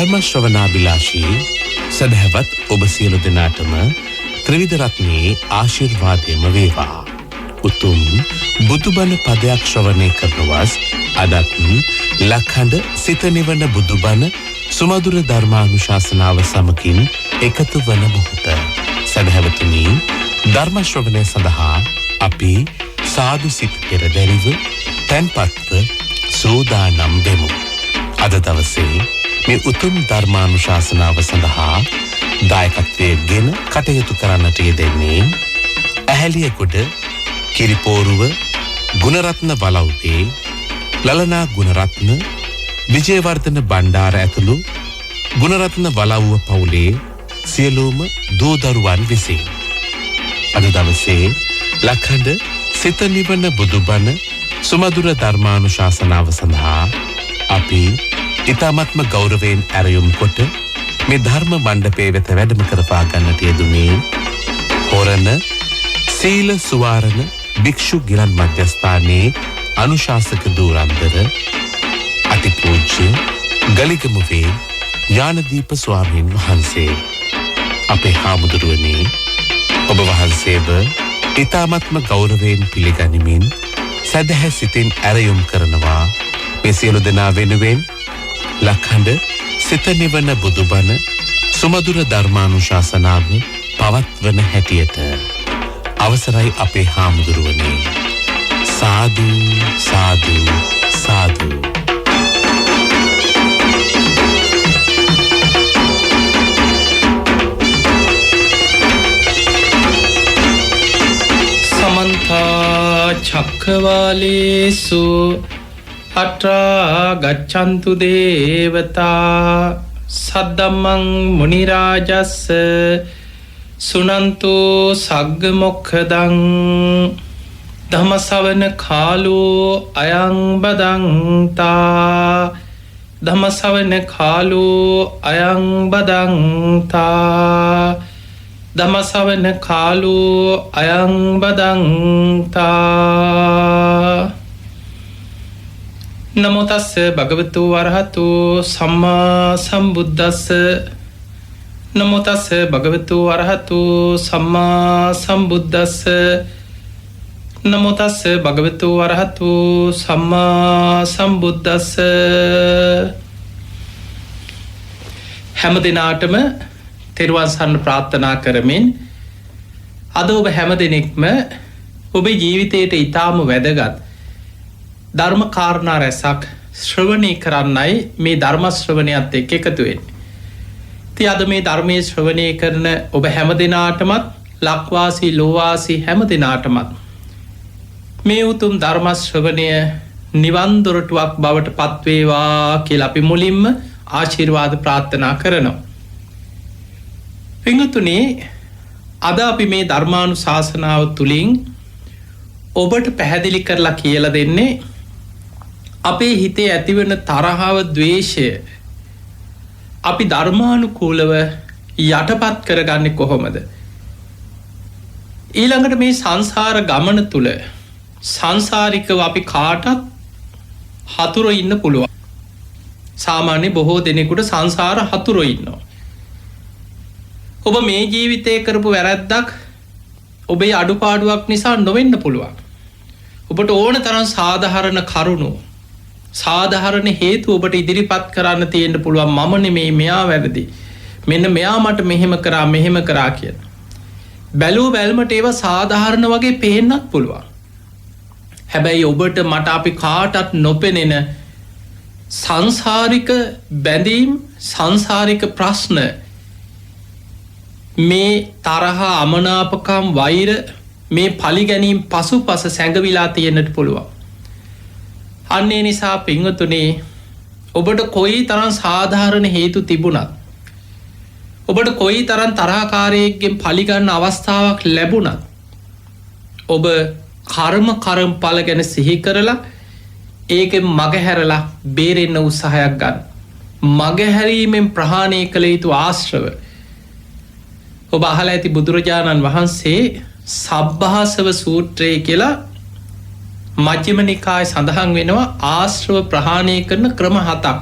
ධර්ම ශ්‍රවණාබිලාෂී සදහවත් ඔබ සියලු දෙනාටම ත්‍රිවිධ රත්නයේ ආශිර්වාදයම වේවා. උතුම් බුදුබණ පදයක් ශ්‍රවණය කරනවස් අදත් ලක්හඬ සිත නිවන බුදුබණ සුමధుර ධර්මානුශාසනාව සමගින් එකතු වන මොහොත. සදහවතුනි, ධර්ම ශ්‍රවණය සඳහා අපි සාදු සිත් පෙරදැරිව තැන්පත්ව සූදානම් වෙමු. අද දවසේ මේ උතුම් ධර්මානුශාසනාව සඳහා දායකත්වයෙන් කටයුතු කරන්නට යෙදෙන්නේ ඇහැලියගොඩ කිරිපෝරුව ගුණරත්න වලව්වේ ලලනා ගුණරත්න විජේවර්ධන බණ්ඩාර ඇතුළු ගුණරත්න වලව්ව පවුලේ සියලුම දූ දරුවන් විසින් අද දවසේ ලක්හඬ සිත නිවන බුදුබණ සුමధుර ධර්මානුශාසනාව සඳහා අපි ඉතාමත්ම ගෞරවයෙන් ඇරයුම් කොට මේ ධර්ම මණ්ඩපයේ වෙත වැඩම කරපා ගන්නට යෙදුනේ හොරණ සීල සුවාරණ භික්ෂු ගිලන් මධ්‍යස්ථානයේ අනුශාසක ධූරන්දර අතිපූජ්‍ය ගලිගමුවේ ඥානදීප ස්වාමීන් වහන්සේ. අපේ හාමුදුරුවනේ, ඔබ වහන්සේව ඉතාමත්ම ගෞරවයෙන් පිළිගනිමින් සදහැ සිතින් ඇරයුම් කරනවා මේ සියලු දෙනා වෙනුවෙන් ලක්හඬ සිත නිවන බුදුබණ සුමధుර ධර්මානුශාසනාව පවත්වන හැටියට. අවසරයි අපේ හාමුදුරුවනේ. සාදු සාදු සාදු. සමන්තා චක්ඛවාලේසු අත්‍රා ගච්ඡන්තු දේවතා සද්දම්මං මුනි රාජස්ස සුනන්තු සග්ග මොක්ඛදං ධම්ම ශ්‍රවණ කාලෝ අයං බදන්තා ධම්ම ශ්‍රවණ කාලෝ අයං බදන්තා ධම්ම ශ්‍රවණ කාලෝ අයං බදන්තා. නමෝ තස්ස භගවතු වරහතු සම්මා සම්බුද්දස්ස නමෝ තස්ස භගවතු වරහතු සම්මා සම්බුද්දස්ස නමෝ තස්ස භගවතු වරහතු සම්මා සම්බුද්දස්ස. හැම දිනාටම තෙරුවන් සරණ ප්‍රාර්ථනා කරමින් අද ඔබ හැම දෙනෙක්ම ඔබේ ජීවිතයට ඊටාම වැදගත් ධර්ම කාරණා රැසක් ශ්‍රවණය කරන්නයි මේ ධර්ම ශ්‍රවණයත් එක්ක එකතු වෙන්නේ. ඉතින් අද මේ ධර්මයේ ශ්‍රවණය කරන ඔබ හැම දිනාටමත් ලක්වාසී ලෝවාසී හැම දිනාටමත් මේ උතුම් ධර්ම ශ්‍රවණය නිවන් දොරටුවක් බවට පත් වේවා කියලා අපි මුලින්ම ආශිර්වාද ප්‍රාර්ථනා කරනවා. පින්වතුනි, අද අපි මේ ධර්මානුශාසනාව තුලින් ඔබට පැහැදිලි කරලා කියලා දෙන්නේ අපේ හිතේ ඇතිවන තරහව, ද්වේෂය අපි ධර්මානුකූලව යටපත් කරගන්නේ කොහොමද? ඊළඟට මේ සංසාර ගමන තුල සංසාරිකව අපි කාටත් හතුරෝ ඉන්න පුළුවන්. සාමාන්‍ය බොහෝ දෙනෙකුට සංසාර හතුරෝ ඉන්නවා. ඔබ මේ ජීවිතේ කරපු වැරැද්දක් ඔබේ අඩුපාඩුවක් නිසා නොවෙන්න පුළුවන්. ඔබට ඕන තරම් සාධාරණ කරුණු, සාධාරණ හේතු ඔබට ඉදිරිපත් කරන්න තියෙන්න පුළුවන්. මම නෙමෙයි, මෙයා වැරදි, මෙන්න මෙයා මට මෙහෙම කරා කියන. බැලූ බැල්මට ඒවා සාධාරණ වගේ පේන්නත් පුළුවන්. හැබැයි ඔබට මට අපි කාටත් නොපෙනෙන සංසාරික බැඳීම්, සංසාරික ප්‍රශ්න, මේ තරහා, අමනාපකම්, වෛර, මේ පලිගැනීම් පසුපස සැඟවිලා තියෙන්නට පුළුවන්. අන්නේ නිසා පින්වතුනි, ඔබට කොයි තරම් සාධාරණ හේතු තිබුණත්, ඔබට කොයි තරම් තරහකාරයෙක්ගෙන් පලිගන්න අවස්ථාවක් ලැබුණත්, ඔබ කර්මඵල ගැන සිහි කරලා ඒකෙන් මගහැරලා බේරෙන්න උත්සාහයක් ගන්න. මගහැරීමෙන් ප්‍රහාණය කළ යුතු ආශ්‍රව ඔබ අහලා ඇති බුදුරජාණන් වහන්සේ සබ්බාසව සූත්‍රය කියලා මජ්ක්‍ධිම නිකායේ සඳහන් වෙනවා ආශ්‍රව ප්‍රහාණය කරන ක්‍රම 7ක්.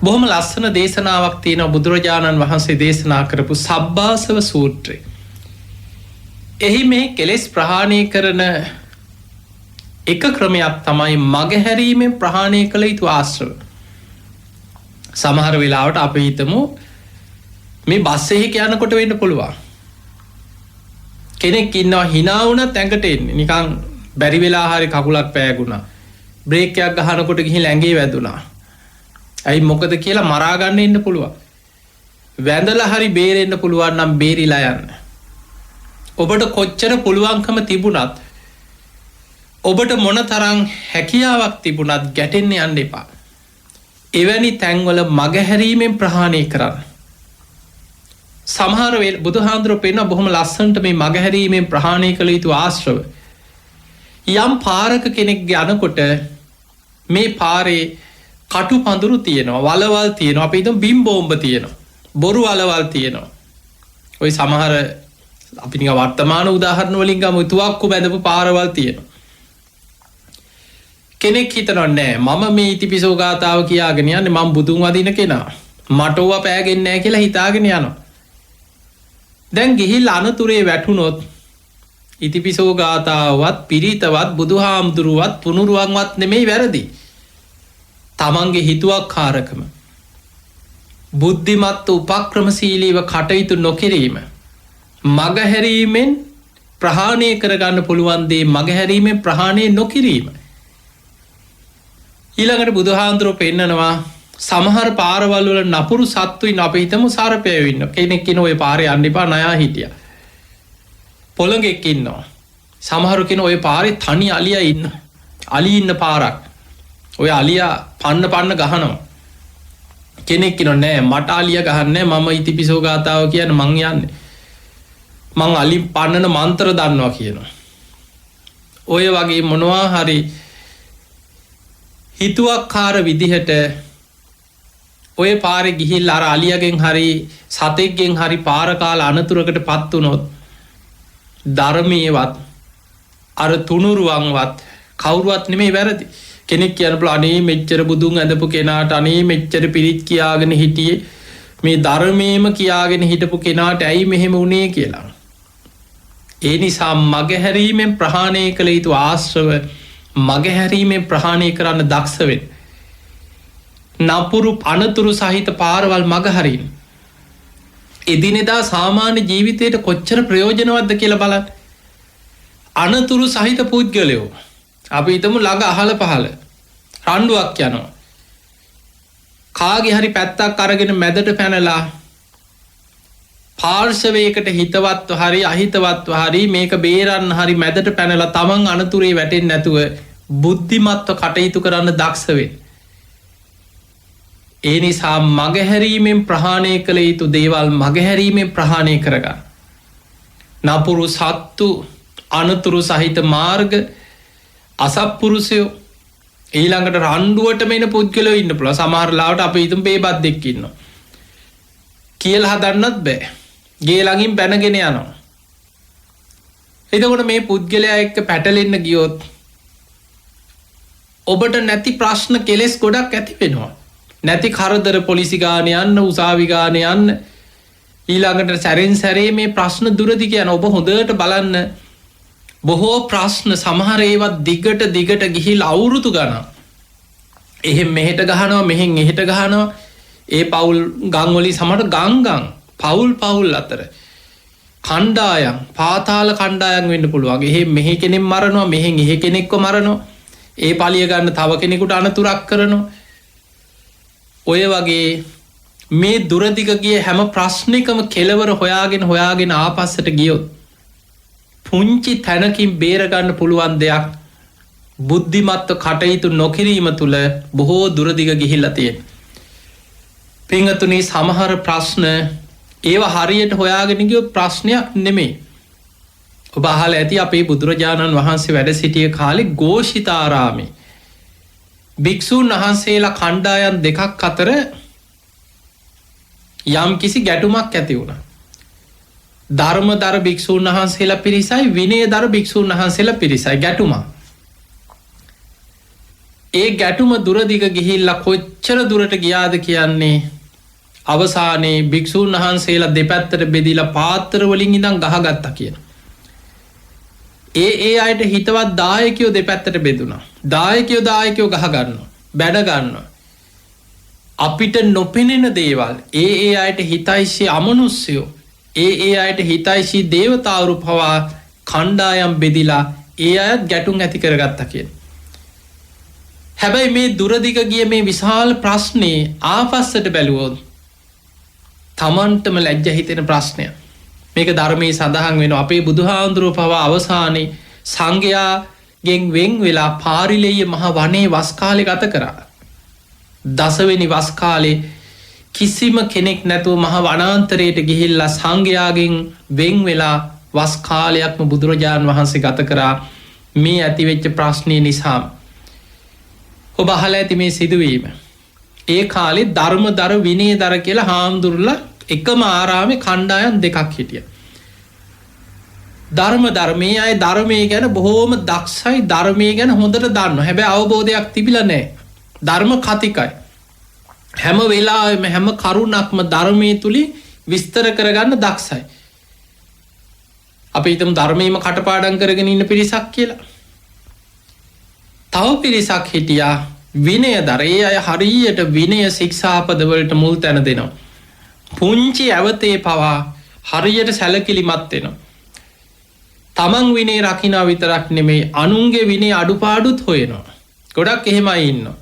බොහොම ලස්සන දේශනාවක් තියෙනවා බුදුරජාණන් වහන්සේ දේශනා කරපු සබ්බාසව සූත්‍රය. එහි මේ කෙලෙස් ප්‍රහාණය කරන එක ක්‍රමයක් තමයි මගහැරීමෙන් ප්‍රහාණය කළ යුතු ආශ්‍රව. සමහර වෙලාවට අපි හිතමු මේ බස් එකක යනකොට වෙන්න පුළුවන්. කෙනෙක් ඉන්නවා hina වුණත් ඇඟට එන්නේ නිකන් බැරි වෙලා හරි කකුලක් පෑගුණා. බ්‍රේක් එකක් ගහනකොට ගිහින් ඇඟේ වැදුනා. ඇයි මොකද කියලා මරා ගන්න ඉන්න පුළුවන්. වැඳලා හරි බේරෙන්න පුළුවන් නම් බේරිලා යන්න. ඔබට කොච්චර පුළුවන්කම තිබුණත් ඔබට මොන තරම් හැකියාවක් තිබුණත් ගැටෙන්න යන්න එපා. එවැනි තැන්වල මගහැරීමෙන් ප්‍රහාණය කරන්න. සමහර වෙලාවට බුදුහාඳුරෝ පෙන්න බොහොම ලස්සනට මේ මගහැරීමෙන් ප්‍රහාණය කළ යුතු ආශ්‍රව. යම් පාරක කෙනෙක් යනකොට මේ පාරේ කටු පඳුරු තියෙනවා, වලවල් තියෙනවා, අපි හිතමු බිම් බෝම්බ තියෙනවා, බොරු වලවල් තියෙනවා. ওই සමහර අපි නිකන් වර්තමාන උදාහරණ වලින් ගමු තුවක්කු බැඳපු පාරවල් තියෙනවා. කෙනෙක් හිතනවා නෑ මම මේ ඉතිපිසෝ ගාතාව කියාගෙන යන්නේ මම බුදුන් වදින කෙනා. මට ඕවා පෑගෙන්නේ නෑ කියලා හිතාගෙන යනවා. දැන් ගිහිල්ලා අනතුරේ වැටුනොත් ඉතිපිසෝ ගාතාවවත් පිරිතවත් බුදුහාමුදුරුවත් තුනුරුවන්වත් නෙමෙයි වැරදි. තමන්ගේ හිතුවක්කාරකම බුද්ධිමත් උපක්‍රමශීලීව කටයුතු නොකිරීම මගහැරීමෙන් ප්‍රහාණය කරගන්න පුළුවන් දේ මගහැරීමෙන් ප්‍රහාණය නොකිරීම. ඊළඟට බුදුහාඳුරෝ පෙන්නනවා සමහර පාරවල් වල නපුරු සත්තුයි අපි හිතමු සර්පයෝ ඉන්නවා. කෙනෙක් කියන ඔය පාරේ යන්න එපා නයා හිටියා. පොළඟෙක් ඉන්නවා. සමහරු කියන ඔය පාරේ තනි අලියා ඉන්න. අලි ඉන්න පාරක්. ඔය අලියා පන්න ගහනවා. කෙනෙක් කියනවා නෑ මට අලියා ගහන්නේ මම ඉතිපිසෝ ගාතාව කියන්නේ මං යන්නේ. මං අලි පන්නන මන්ත්‍ර දන්නවා කියනවා. ඔය වගේ මොනවා හරි හිතුවක්කාර විදිහට ඔය පාරේ ගිහිල්ලා අර අලියාගෙන් හරි සතෙක්ගෙන් හරි පාර කාලා අනතුරකට පත් වුණොත් ධර්මයේවත් අර තුනුරුවන්වත් කවුරුවත් නෙමෙයි වැරදි. කෙනෙක් කියන්න පුළුවන් අනේ මෙච්චර බුදුන් ඇඳපු කෙනාට අනේ මෙච්චර පිරිත් කියාගෙන හිටියේ මේ ධර්මයේම කියාගෙන හිටපු කෙනාට ඇයි මෙහෙම වුනේ කියලා. ඒ නිසා මගහැරීමෙන් ප්‍රහාණය කළ යුතු ආශ්‍රව මගහැරීමෙන් ප්‍රහාණය කරන්න දක්ෂ වෙන්න. නපුරු අනතුරු සහිත පාරවල් මගහරින්න. එදිනෙදා සාමාන්‍ය ජීවිතයට කොච්චර ප්‍රයෝජනවත්ද කියලා බලන්න. අනතුරු සහිත පුද්ගලයෝ අපි හිතමු ළඟ අහල පහල රණ්ඩුවක් යනවා. කාගේ හරි පැත්තක් අරගෙන මැදට පැනලා පාර්ශවයකට හිතවත්ව හරි අහිතවත්ව හරි මේක බේරන්න හරි මැදට පැනලා තමන් අනතුරේ වැටෙන්නේ නැතුව බුද්ධිමත්ව කටයුතු කරන්න දක්ෂ වෙන්න. ඒ නිසා මගහැරීමෙන් ප්‍රහාණය කළ යුතු දේවල් මගහැරීමෙන් ප්‍රහාණය කරගන්න. නපුරු සත්තු අනතුරු සහිත මාර්ග අසත්පුරුෂයෝ ඊළඟට රණ්ඩුවට මෙන පුද්ගලයෝ ඉන්න පුළුවන්. සමහර ලාවට අපි හිතමු බේබද්දෙක් ඉන්නවා. කියලා හදන්නත් බෑ. ගේ ළඟින් බැනගෙන යනවා. එතකොට මේ පුද්ගලයා එක්ක පැටලෙන්න ගියොත් ඔබට නැති ප්‍රශ්න කෙලෙස් ගොඩක් ඇති වෙනවා. නැති කරදර පොලිසි ගාන යන්න උසාවි ගාන යන්න ඊළඟට සැරෙන් සැරේ මේ ප්‍රශ්න දුරදි කියන ඔබ හොඳට බලන්න බොහෝ ප්‍රශ්න සමහර ඒවත් දිගට ගිහිල්ලා අවුරුදු ගණන් එහෙන් මෙහෙට ගහනවා මෙහෙන් එහෙට ගහනවා. ඒ පවුල් ගම් වලින් සමහර ගම් පවුල් අතර කණ්ඩායම් පාතාල කණ්ඩායම් වෙන්න පුළුවන්. එහෙන් මෙහෙ කෙනෙක් මරනවා මෙහෙන් එහෙ කෙනෙක්ව මරනවා. ඒ පලිය ගන්න තව කෙනෙකුට අනතුරක් කරනවා. ඔය වගේ මේ දුරදිග ගිය හැම ප්‍රශ්නිකම කෙලවර හොයාගෙන ආපස්සට ගියොත් පුංචි තැනකින් බේරගන්න පුළුවන් දෙයක් බුද්ධිමත්ව කටයුතු නොකිරීම තුළ බොහෝ දුරදිග ගිහිල්ලා තියෙන. පිංගතුනි සමහර ප්‍රශ්න ඒවා හරියට හොයාගෙන ගියොත් ප්‍රශ්නයක් නෙමෙයි. ඔබ අහලා ඇති අපේ බුදුරජාණන් වහන්සේ වැඩ සිටිය කාලේ ഘോഷිතාරාමේ භික්ෂුන් වහන්සේලා කණ්ඩායම් දෙකක් අතර යම් කිසි ගැටුමක් ඇති වුණා. ධර්මදර භික්ෂුන් වහන්සේලා පිරිසයි විනයදර භික්ෂුන් වහන්සේලා පිරිසයි ගැටුමක්. ඒ ගැටුම දුරදිග ගිහිල්ලා කොච්චර දුරට ගියාද කියන්නේ අවසානයේ භික්ෂූන් වහන්සේලා දෙපැත්තට බෙදිලා පාත්‍රවලින් ඉඳන් ගහගත්තා කියන. ඒ අයට හිතවත් දායකයෝ දෙපැත්තට බෙදුණා. දායකයෝ ගහගන්නවා. බැඩගන්නවා. අපිට නොපෙනෙන දේවල් ඒ අයට හිතයිශී අමනුස්්‍යයෝ ඒ අයට හිතයිශී දේවතාවරු පවා කණ්ඩායම් බෙදිලා ඒ අයත් ගැටුම් ඇති කරගත්තා කියෙන්. හැබැයි මේ දුරදිග ගිය මේ විශාල ප්‍රශ්නයේ ආපස්සට බැලුවෝත් තමන්ටම ලැජ්ජ හිතෙන ප්‍රශ්නය. මේක ධර්මයේ සඳහන් වෙන අපේ බුදුහාන්දුරුව පවා අවසානයේ සංඝයාගෙන් වෙන් වෙලා පාරිලෙය මහ වනේ වස්කාලෙ ගත කරා. දසවෙනි වස්කාලේ කිසිම කෙනෙක් නැතුව මහ වනාන්තරයට ගිහිල්ලා සංඝයාගෙන් වෙන් වෙලා වස්කාලයක්ම බුදුරජාණන් වහන්සේ ගත කරා මේ ඇතිවෙච්ච ප්‍රශ්නය නිසාම. ඔබ අහලා ඇති මේ සිදුවීම. ඒ කාලේ ධර්මදර විනයදර කියලා හාමුදුරුවෝ එකම ආරාමේ කණ්ඩායම් දෙකක් හිටිය. ධර්මයේ අය ධර්මයේ ගැන බොහෝම දක්ෂයි ධර්මයේ ගැන හොඳට දන්නවා. හැබැයි අවබෝධයක් තිබිලා නැහැ. ධර්ම කතිකයි. හැම වෙලාවෙම හැම කරුණක්ම ධර්මයේ තුලින් විස්තර කරගන්න දක්ෂයි. අපි හිතමු ධර්මයේම කටපාඩම් කරගෙන ඉන්න පිරිසක් කියලා. තව පිරිසක් හිටියා විනයදර. ඒ අය හරියට විනය ශික්ෂාපද වලට මුල් තැන දෙනවා. පුංචි ඇවතේ පවා හරියට සැලකිලිමත් වෙනවා. තමන් විනය රකින්න විතරක් නෙමෙයි අනුන්ගේ විනය අඩුපාඩුත් හොයනවා. ගොඩක් එහෙමයි ඉන්නවා.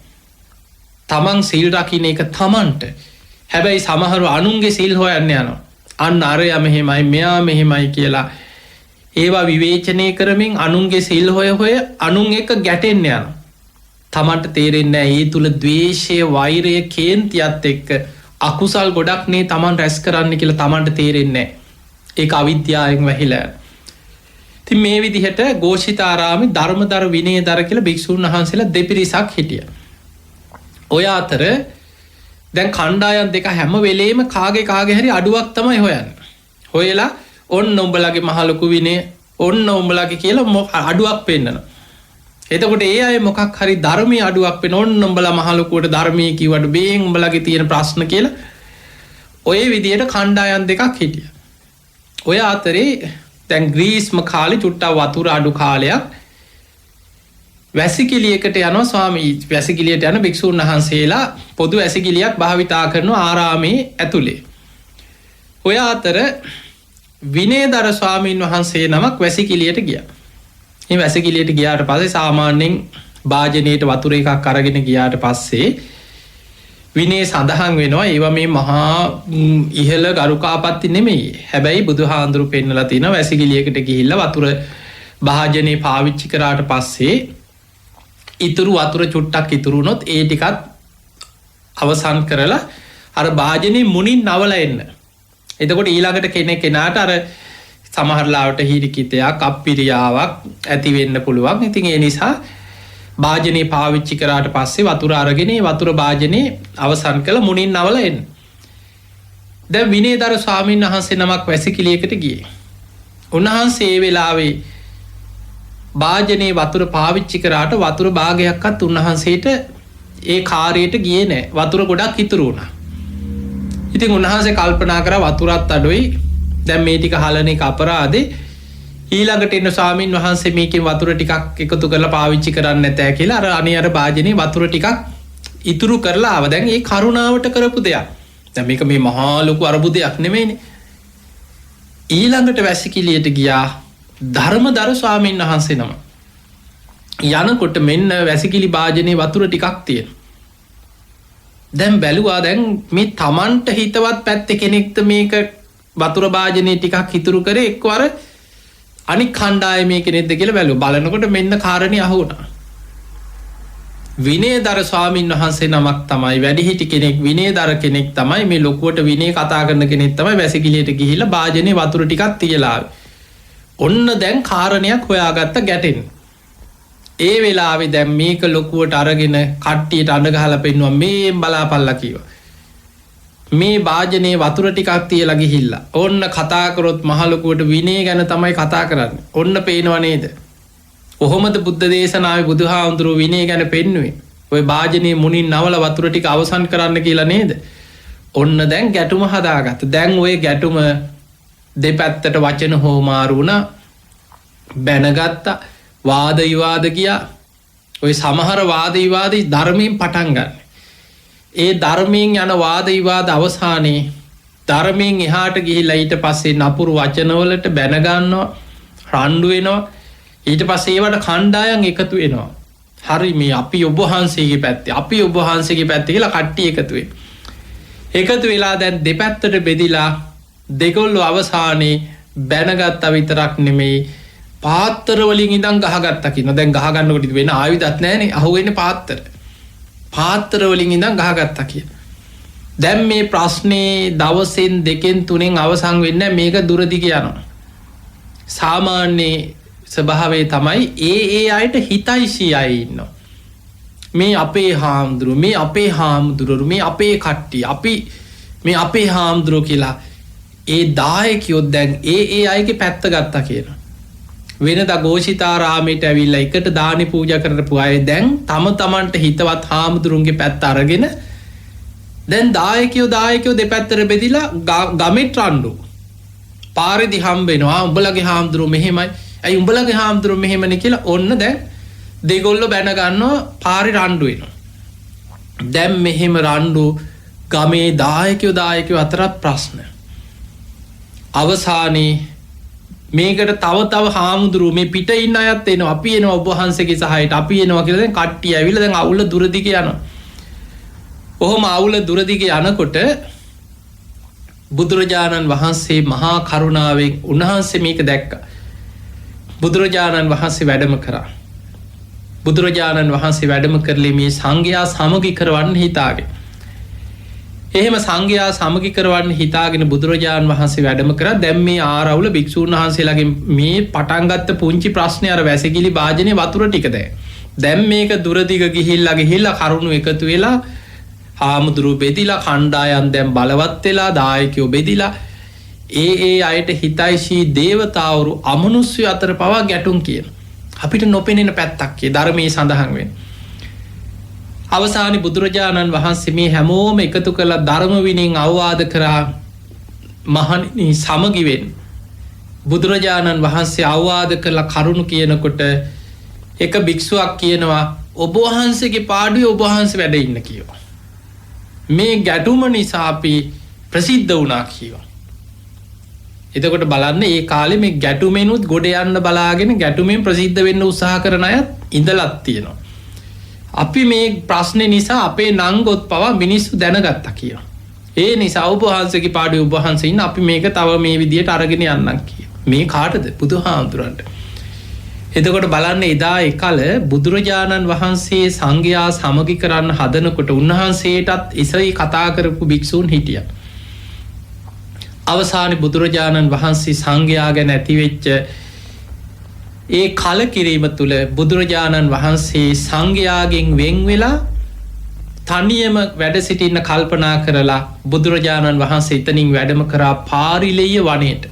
තමන් සිල් රකින්න එක තමන්ට. හැබැයි සමහරු අනුන්ගේ සිල් හොයන්න යනවා. අන්න අරයා මෙහෙමයි මෙයා මෙහෙමයි කියලා ඒවා විවේචනය කරමින් අනුන්ගේ සිල් හොය අනුන් එක ගැටෙන්න යනවා. තමන්ට තේරෙන්නේ නැහැ ඒ තුල ද්වේෂය, වෛරය, කේන්තියත් එක්ක අකුසල් ගොඩක් නේ තමන් රැස් කරන්න කියලා තමන්ට තේරෙන්නේ නැහැ. ඒක අවිද්‍යාවෙන් වැහිලා. ඉතින් මේ විදිහට ഘോഷිතාරාමේ ධර්මදර විනයදර කියලා භික්ෂුන් වහන්සේලා දෙපිරිසක් හිටියා. ඔය අතර දැන් කණ්ඩායම් දෙක හැම වෙලේම කාගේ හරි අඩුවක් තමයි හොයන්නේ. හොයලා ඔන්න උඹලගේ මහ ලොකු විනය ඔන්න උඹලගේ කියලා අඩුවක් පෙන්නනවා. එතකොට ඒ අය මොකක් හරි ධර්මයේ අඩුවක් වෙන ඔන්න උඹලා මහ ලොකුවට ධර්මයේ කිව්වට බේන් උඹලගේ තියෙන ප්‍රශ්න කියලා ඔය විදියට කණ්ඩායම් දෙකක් හිටියා. ඔය අතරේ දැන් ග්‍රීස්ම කාලේ චුට්ටක් වතුර අඩු කාලයක් වැසිකිළියකට යනවා ස්වාමී වැසිකිළියට යන භික්ෂුන් වහන්සේලා පොදු වැසිකිළියක් භාවිතා කරන ආරාමේ ඇතුලේ. ඔය අතර විනයදර ස්වාමීන් වහන්සේ නමක් වැසිකිළියට ගියා. මේ වැසිකිළියට ගියාට පස්සේ සාමාන්‍යයෙන් භාජනයේට වතුර එකක් අරගෙන ගියාට පස්සේ විනය සඳහන් වෙනවා ඒවා මේ මහා ඉහළ ගරුකාපත්ති නෙමෙයි. හැබැයි බුදුහාඳුරු පෙන්නලා තිනවා වැසිකිළියකට ගිහිල්ලා වතුර භාජනයේ පාවිච්චි කරාට පස්සේ ඉතුරු වතුර චුට්ටක් ඉතුරු වුණොත් ඒ ටිකත් අවසන් කරලා අර භාජනයේ මුණින් නවලා එන්න. එතකොට ඊළඟට කෙනාට අර සමහරලාවට හිරිකිතයක් අප්පිරියාවක් ඇති වෙන්න පුළුවන්. ඉතින් ඒ නිසා භාජනයේ පාවිච්චි කරාට පස්සේ වතුර අරගෙන වතුර භාජනයේ අවසන් කළ මුණින් නවලා එන්න. දැන් විනයදර ස්වාමීන් වහන්සේ නමක් වැසිකිළියකට ගියේ. උන්වහන්සේ ඒ වෙලාවේ භාජනයේ වතුර පාවිච්චි කරාට වතුර භාගයක්වත් උන්වහන්සේට ඒ කාර්යයට ගියේ නැහැ. වතුර ගොඩක් ඉතුරු වුණා. ඉතින් උන්වහන්සේ කල්පනා කරා වතුරත් අඩුයි. දැන් මේ ටික හලන එක අපරාධේ. ඊළඟට එන ස්වාමීන් වහන්සේ මේකෙන් වතුර ටිකක් එකතු කරලා පාවිච්චි කරන්න නැතෑ කියලා අර භාජනයේ වතුර ටිකක් ඉතුරු කරලා ආව. දැන් ඒ කරුණාවට කරපු දෙයක්. දැන් මේක මේ මහා ලොකු අරුබුදයක් නෙමෙයිනේ. ඊළඟට වැසිකිළියට ගියා ධර්මදර ස්වාමීන් වහන්සේ නම. යනකොට මෙන්න වැසිකිලි භාජනයේ වතුර ටිකක් තියෙනවා. දැන් බැලුවා දැන් මේ Tamanට හිතවත් පැත්තේ කෙනෙක්ද මේක වතුර භාජනයේ ටිකක් ඉතුරු කරේ එක්වර අනික් කණ්ඩායමේ කෙනෙක්ද කියලා බැලුවා. බලනකොට මෙන්න කාරණේ අහු වුණා. විනයදර ස්වාමීන් වහන්සේ නමක් තමයි වැඩිහිටි කෙනෙක් විනයදර කෙනෙක් තමයි මේ ලොකුවට විනය කතා කරන කෙනෙක් තමයි වැසිකිළියට ගිහිල්ලා භාජනයේ වතුර ටිකක් තියලා ආවේ. ඔන්න දැන් කාරණයක් හොයාගත්ත ගැටෙන්න. ඒ වෙලාවේ දැන් මේක ලොකුවට අරගෙන කට්ටියට අඬ ගහලා පෙන්නුවා මේ බලාපල්ලා කිව්වා. මේ භාජනයේ වතුර ටිකක් තියලා ගිහිල්ලා ඔන්න කතා කරොත් මහ ලොකුවට විනය ගැන තමයි කතා කරන්නේ. ඔන්න පේනව නේද? කොහොමද බුද්ධ දේශනාවේ බුදුහාමුදුරුවෝ විනය ගැන පෙන්නුවේ? ඔය භාජනයේ මුණින් නවල වතුර ටික අවසන් කරන්න කියලා නේද? ඔන්න දැන් ගැටුම හදාගත්ත. දැන් ඔය ගැටුම දෙපැත්තට වචන හෝමාරු වුණා, බැනගත්තා, වාද විවාද ගියා. ඔය සමහර වාද විවාද ධර්මයෙන් පටන් ගන්න. ඒ ධර්මයෙන් යන වාද විවාද අවසානයේ ධර්මයෙන් එහාට ගිහිල්ලා ඊට පස්සේ නපුරු වචනවලට බැන ගන්නවා, රණ්ඩු වෙනවා. ඊට පස්සේ ඒවට කණ්ඩායම් එකතු වෙනවා. හරි මේ අපි ඔබ වහන්සේගේ පැත්තේ, අපි ඔබ වහන්සේගේ පැත්තේ කියලා කට්ටිය එකතු වෙනවා. එකතු වෙලා දැන් දෙපැත්තට බෙදිලා දෙගොල්ලෝ අවසානයේ බැනගත්තා විතරක් නෙමෙයි පාත්තර වලින් ඉඳන් ගහගත්තා කියනවා. දැන් ගහ ගන්නකොට වෙන ආයුධත් නැහැනේ, අහුවෙන්නේ පාත්තර. පාත්තර වලින් ඉඳන් ගහගත්තා කියන. දැන් මේ ප්‍රශ්නේ දවසෙන් දෙකෙන් තුනෙන් අවසන් වෙන්නේ මේක දුර දිග යනවා. සාමාන්‍ය ස්වභාවය තමයි ඒ අයට හිතයිසී අය ඉන්නවා. මේ අපේ හාමුදුරු, මේ අපේ හාමුදුරු, මේ අපේ කට්ටිය, අපි මේ අපේ හාමුදුරු කියලා ඒ දායකයෝ දැන් ඒ අයගේ පැත්ත ගත්තා කියනවා. වෙනදා ഘോഷිතාරාමයට ඇවිල්ලා එකට දානි පූජා කරපු අය දැන් තම තමන්ට හිතවත් හාමුදුරුන්ගේ පැත්ත අරගෙන දැන් දායකයෝ දෙපැත්තට බෙදිලා ගමෙට රණ්ඩු. පාරේදී හම්බ වෙනවා උඹලගේ හාමුදුරුවෝ මෙහෙමයි, ඇයි උඹලගේ හාමුදුරුවෝ මෙහෙමනේ කියලා ඔන්න දැන් දෙගොල්ලෝ බැන ගන්නවා, පාරේ රණ්ඩු වෙනවා. දැන් මෙහෙම රණ්ඩු ගමේ දායකයෝ අතරත් ප්‍රශ්න. අවසානයේ මේකට තව හාමුදුරුවෝ මේ පිට ඉන්න අයත් එනවා, අපි එනවා ඔබ වහන්සේගේ සහායට, අපි එනවා කියලා දැන් කට්ටිය ඇවිල්ලා දැන් අවුල දුර දිග යනවා. ඔහොම අවුල දුර දිග යනකොට බුදුරජාණන් වහන්සේ මහා කරුණාවෙන් උන්වහන්සේ මේක දැක්කා. බුදුරජාණන් වහන්සේ වැඩම කරා. බුදුරජාණන් වහන්සේ වැඩම කරලේ මේ සංඝයා සමගි කරවන්න හිතාගෙන. එහෙම සංඝයා සමගි කරවන්න හිතාගෙන බුදුරජාණන් වහන්සේ වැඩම කරා. දැන් මේ ආරවුල භික්ෂූන් වහන්සේලාගේ මේ පටන් ගත්ත පුංචි ප්‍රශ්නේ අර වැසිකිලි භාජනයේ වතුර ටික දැන් මේක දුර දිග ගිහිල්ලා කරුණු එකතු වෙලා හාමුදුරුවෝ බෙදිලා කණ්ඩායම් දැන් බලවත් වෙලා දායකයෝ බෙදිලා ඒ අයට හිතයිසී දේවතාවරු අමනුෂ්‍ය අතර පවා ගැටුම් කියන අපිට නොපෙනෙන පැත්තක් කිය ධර්මයේ සඳහන් වෙන. අවසානයේ බුදුරජාණන් වහන්සේ මේ හැමෝම එකතු කරලා ධර්ම විනයෙන් අවවාද කරා මහණෙනි සමගි වෙන්න. බුදුරජාණන් වහන්සේ අවවාද කරලා කරුණු කියනකොට එක භික්ෂුවක් කියනවා ඔබ වහන්සේගේ පාඩුවේ ඔබ වහන්සේ වැඩ ඉන්න කියනවා. මේ ගැටුම නිසා අපි ප්‍රසිද්ධ වුණා කියනවා. එතකොට බලන්න මේ කාලේ මේ ගැටුමෙනුත් ගොඩ යන්න බලාගෙන ගැටුමෙන් ප්‍රසිද්ධ වෙන්න උත්සාහ කරන අයත් ඉඳලත් තියෙනවා. අපි මේ ප්‍රශ්නේ නිසා අපේ නංගොත් පවා මිනිස්සු දැනගත්තා කියනවා. ඒ නිසා ඔබ වහන්සේගේ පාඩුවේ ඔබ වහන්සේ ඉන්න අපි මේක තව මේ විදියට අරගෙන යන්නම් කියනවා. මේ කාටද? බුදුහාමුදුරන්ට. එතකොට බලන්න එදා එකල බුදුරජාණන් වහන්සේ සංඝයා සමගි කරන්න හදනකොට උන්වහන්සේටත් ඉසයි කතා කරපු භික්ෂූන් හිටියා. අවසානයේ බුදුරජාණන් වහන්සේ සංඝයා ගැන ඇතිවෙච්ච ඒ කලකිරීම තුළ බුදුරජාණන් වහන්සේ සංඝයාගෙන් වෙන් වෙලා තනියම වැඩ සිටින්න කල්පනා කරලා බුදුරජාණන් වහන්සේ එතනින් වැඩම කරා පාරිලෙය වනයේට.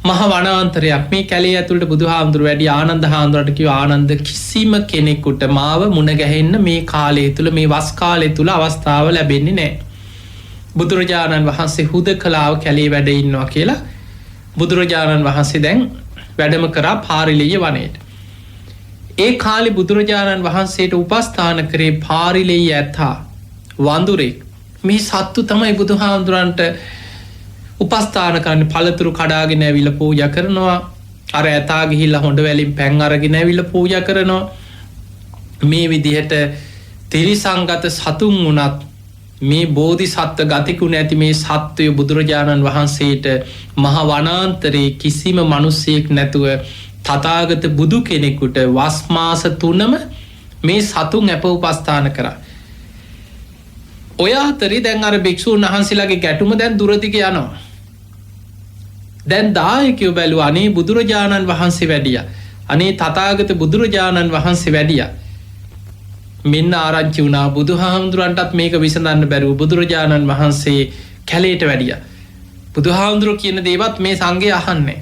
මහ වනාන්තරයක් මේ කැලේ ඇතුළට බුදුහාමුදුරුවෝ වැඩි ආනන්ද හාමුදුරට කිව්වා ආනන්ද කිසිම කෙනෙකුට මාව මුණ ගැහෙන්න මේ කාලය තුල මේ වස් කාලය තුල අවස්ථාව ලැබෙන්නේ නැහැ. බුදුරජාණන් වහන්සේ හුදකලාව කැලේ වැඩ ඉන්නවා කියලා බුදුරජාණන් වහන්සේ දැන් වැඩම කරා පාරිලෙය වනයේට. ඒ කාලේ බුදුරජාණන් වහන්සේට උපස්ථාන කරේ පාරිලෙය ඇතා වඳුරෙක්. මේ සත්තු තමයි බුදුහාමුදුරන්ට උපස්ථාන කරන්නේ. පළතුරු කඩාගෙන ඇවිල්ලා පූජා කරනවා. අර ඇතා ගිහිල්ලා හොඬ වැලින් පැන් අරගෙන ඇවිල්ලා පූජා කරනවා. මේ විදිහට තිරිසංගත සතුන් වුණත් මේ බෝධිසත්ව ගතිගුණ ඇති මේ සත්වය බුදුරජාණන් වහන්සේට මහ වනාන්තරයේ කිසිම මිනිසෙක් නැතුව තථාගත බුදු කෙනෙකුට වස් මාස 3ම මේ සතුන් අප උපස්ථාන කරා. ඔය අතරේ දැන් අර භික්ෂුන් වහන්සේලාගේ ගැටුම දැන් දුර දිග යනවා. දැන් දායකයෝ බැලුවා අනේ බුදුරජාණන් වහන්සේ වැඩියා. අනේ තථාගත බුදුරජාණන් වහන්සේ වැඩියා. මෙන්න ආරංචි වුණා බුදුහාමුදුරන්ටත් මේක විසඳන්න බැරුව බුදුරජාණන් වහන්සේ කැලේට වැඩියා. බුදුහාමුදුරුවෝ කියන දේවත් මේ සංඝයා අහන්නේ.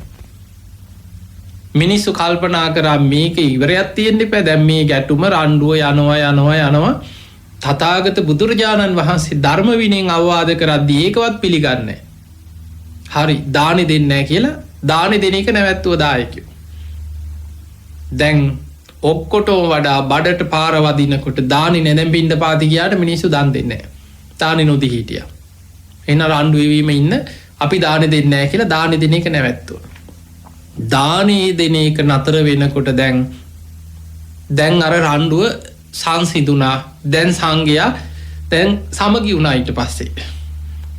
මිනිස්සු කල්පනා කරා මේක ඉවරයක් තියෙන්න එපා. දැන් මේ ගැටුම රණ්ඩුව යනවා. තථාගත බුදුරජාණන් වහන්සේ ධර්ම විනයෙන් අවවාද කරද්දී ඒකවත් පිළිගන්නේ නැහැ. හරි දානි දෙන්නේ නැහැ කියලා දානි දෙන එක නැවැත්තුව දායකයෝ. දැන් ඔක්කොටම වඩා බඩට පාර වදිනකොට දානි නැදැම් පින්ඩ පාති ගියාට මිනිස්සු දන් දෙන්නේ නැහැ. දානි නොදී හිටියා. එහෙනම් රණ්ඩු වෙවීම ඉන්න අපි දානි දෙන්නේ නැහැ කියලා දානි දෙන එක නැවැත්තුවා. දානි දෙන එක නතර වෙනකොට දැන් අර රණ්ඩුව සංසිඳුණා. දැන් සංඝයා දැන් සමගි වුණා. ඊට පස්සේ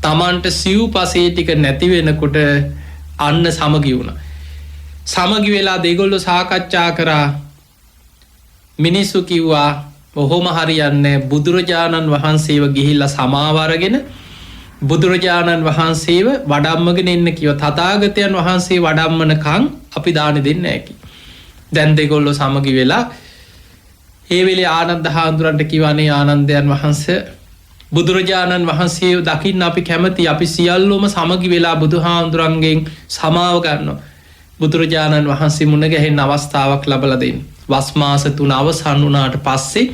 තමන්ට සිව්පසේ ටික නැති වෙනකොට අන්න සමගි වුණා. සමගි වෙලා දෙගොල්ලෝ සාකච්ඡා කරා. මිනිස්සු කිව්වා ඔහොම හරියන්නේ බුදුරජාණන් වහන්සේව ගිහිල්ලා සමාව අරගෙන බුදුරජාණන් වහන්සේව වඩම්මගෙන එන්න කිව්වා. තථාගතයන් වහන්සේ වඩම්මනකම් අපි දාන දෙන්නේ නැහැ කිව්වා. දැන් දෙගොල්ලෝ සමගි වෙලා ඒ වෙලේ ආනන්ද හාමුදුරන්ට කිව්වානේ ආනන්දයන් වහන්සේ බුදුරජාණන් වහන්සේ දකින්න අපි කැමති. අපි සියල්ලෝම සමගි වෙලා බුදුහාමුදුරන්ගෙන් සමාව ගන්නවා. බුදුරජාණන් වහන්සේ මුණ ගැහෙන්න අවස්ථාවක් ලබලා දෙන්න. වස් මාස 3 අවසන් වුණාට පස්සේ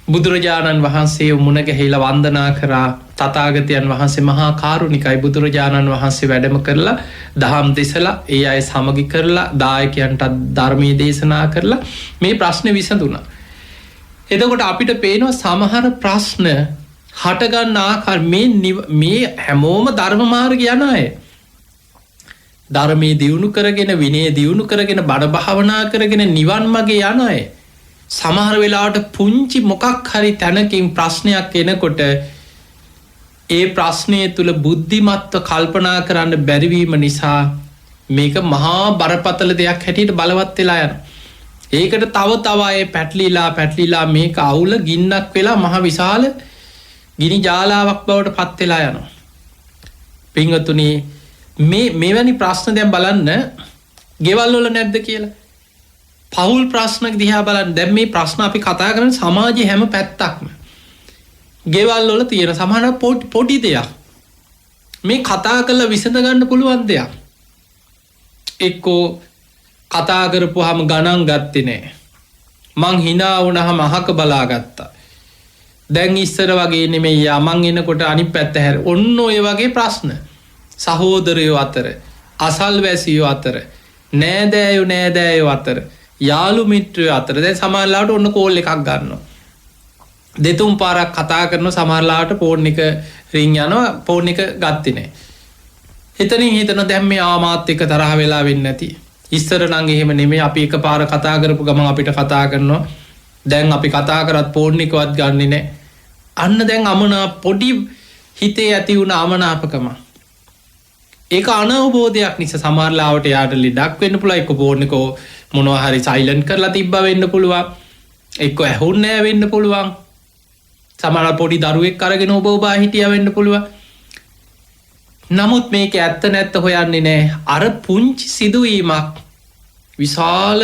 බුදුරජාණන් වහන්සේ මුණ ගැහිලා වන්දනා කරා. තථාගතයන් වහන්සේ මහා කාරුණිකයි. බුදුරජාණන් වහන්සේ වැඩම කරලා දහම් දෙසලා ඒ අය සමගි කරලා දායකයන්ට ධර්මයේ දේශනා කරලා මේ ප්‍රශ්නේ විසඳුණා. එතකොට අපිට පේනවා සමහර ප්‍රශ්න හටගන්න ආකාර මේ හැමෝම ධර්ම මාර්ගය යන අය. ධර්මයේ දියුණු කරගෙන විනය දියුණු කරගෙන බණ භාවනා කරගෙන නිවන් මාගේ යන අය. සමහර වෙලාවට පුංචි මොකක් හරි තැනකින් ප්‍රශ්නයක් එනකොට ඒ ප්‍රශ්නය තුල බුද්ධිමත්ව කල්පනා කරන්න බැරිවීම නිසා මේක මහා බරපතල දෙයක් හැටියට බලවත් වෙලා යනවා. ඒකට තව අය පැටලිලා මේක අවුල ගින්නක් වෙලා මහ විශාල ගිනි ජාලාවක් බවට පත් වෙලා යනවා. පින්වතුනි මෙවැනි ප්‍රශ්න දැන් බලන්න ගෙවල් වල නැද්ද කියලා. පෞල් ප්‍රශ්න දිහා බලන්න. දැන් මේ ප්‍රශ්න අපි කතා කරන සමාජයේ හැම පැත්තක්ම ගෙවල් වල තියෙන සමහර පොඩි දෙයක් මේ කතා කරලා විසඳ ගන්න පුළුවන් දෙයක්. එක්කෝ කතා කරපුවාම ගණන් ගත්තේ නෑ. මං hina වුණාම අහක බලාගත්තා. දැන් ඉස්සර වගේ නෙමෙයි. මං එනකොට අනිත් පැත්ත හැර. ඔන්න ඔය වගේ ප්‍රශ්න. සහෝදරයෝ අතර, අසල්වැසියෝ අතර, නෑදෑයෝ අතර, යාළු මිත්‍රයෝ අතර දැන් සමහරලාට ඔන්න කෝල් එකක් ගන්නවා. දෙතුන් පාරක් කතා කරන සමහරලාට ෆෝන් එක රින් යනවා. ෆෝන් එක ගත්තේ නෑ. එතනින් හිතන දැන් මේ ආමාත් එක තරහ වෙලා වෙන්නේ නැති. ඉස්සර නම් එහෙම නෙමෙයි. අපි එකපාර කතා කරපු ගමන් අපිට කතා කරනවා. දැන් අපි කතා කරත් ෆෝන් එකවත් ගන්නෙ නෑ. අන්න දැන් අමනාප පොඩි හිතේ ඇති වුණ අමනාපකම. ඒක අනවබෝධයක් නිසා සමහරලාවට යාට ලෙඩක් වෙන්න පුළුවන්. එක්ක ෆෝන් එක මොනවා හරි සයිලන්ට් කරලා තිබ්බා වෙන්න පුළුවන්. එක්ක ඇහුන්නේ නැහැ වෙන්න පුළුවන්. සමහර පොඩි දරුවෙක් අරගෙන ඔබ හිටියා වෙන්න පුළුවන්. නමුත් මේක ඇත්ත නැත්ත හොයන්නේ නැහැ. අර පුංචි සිදුවීමක් විශාල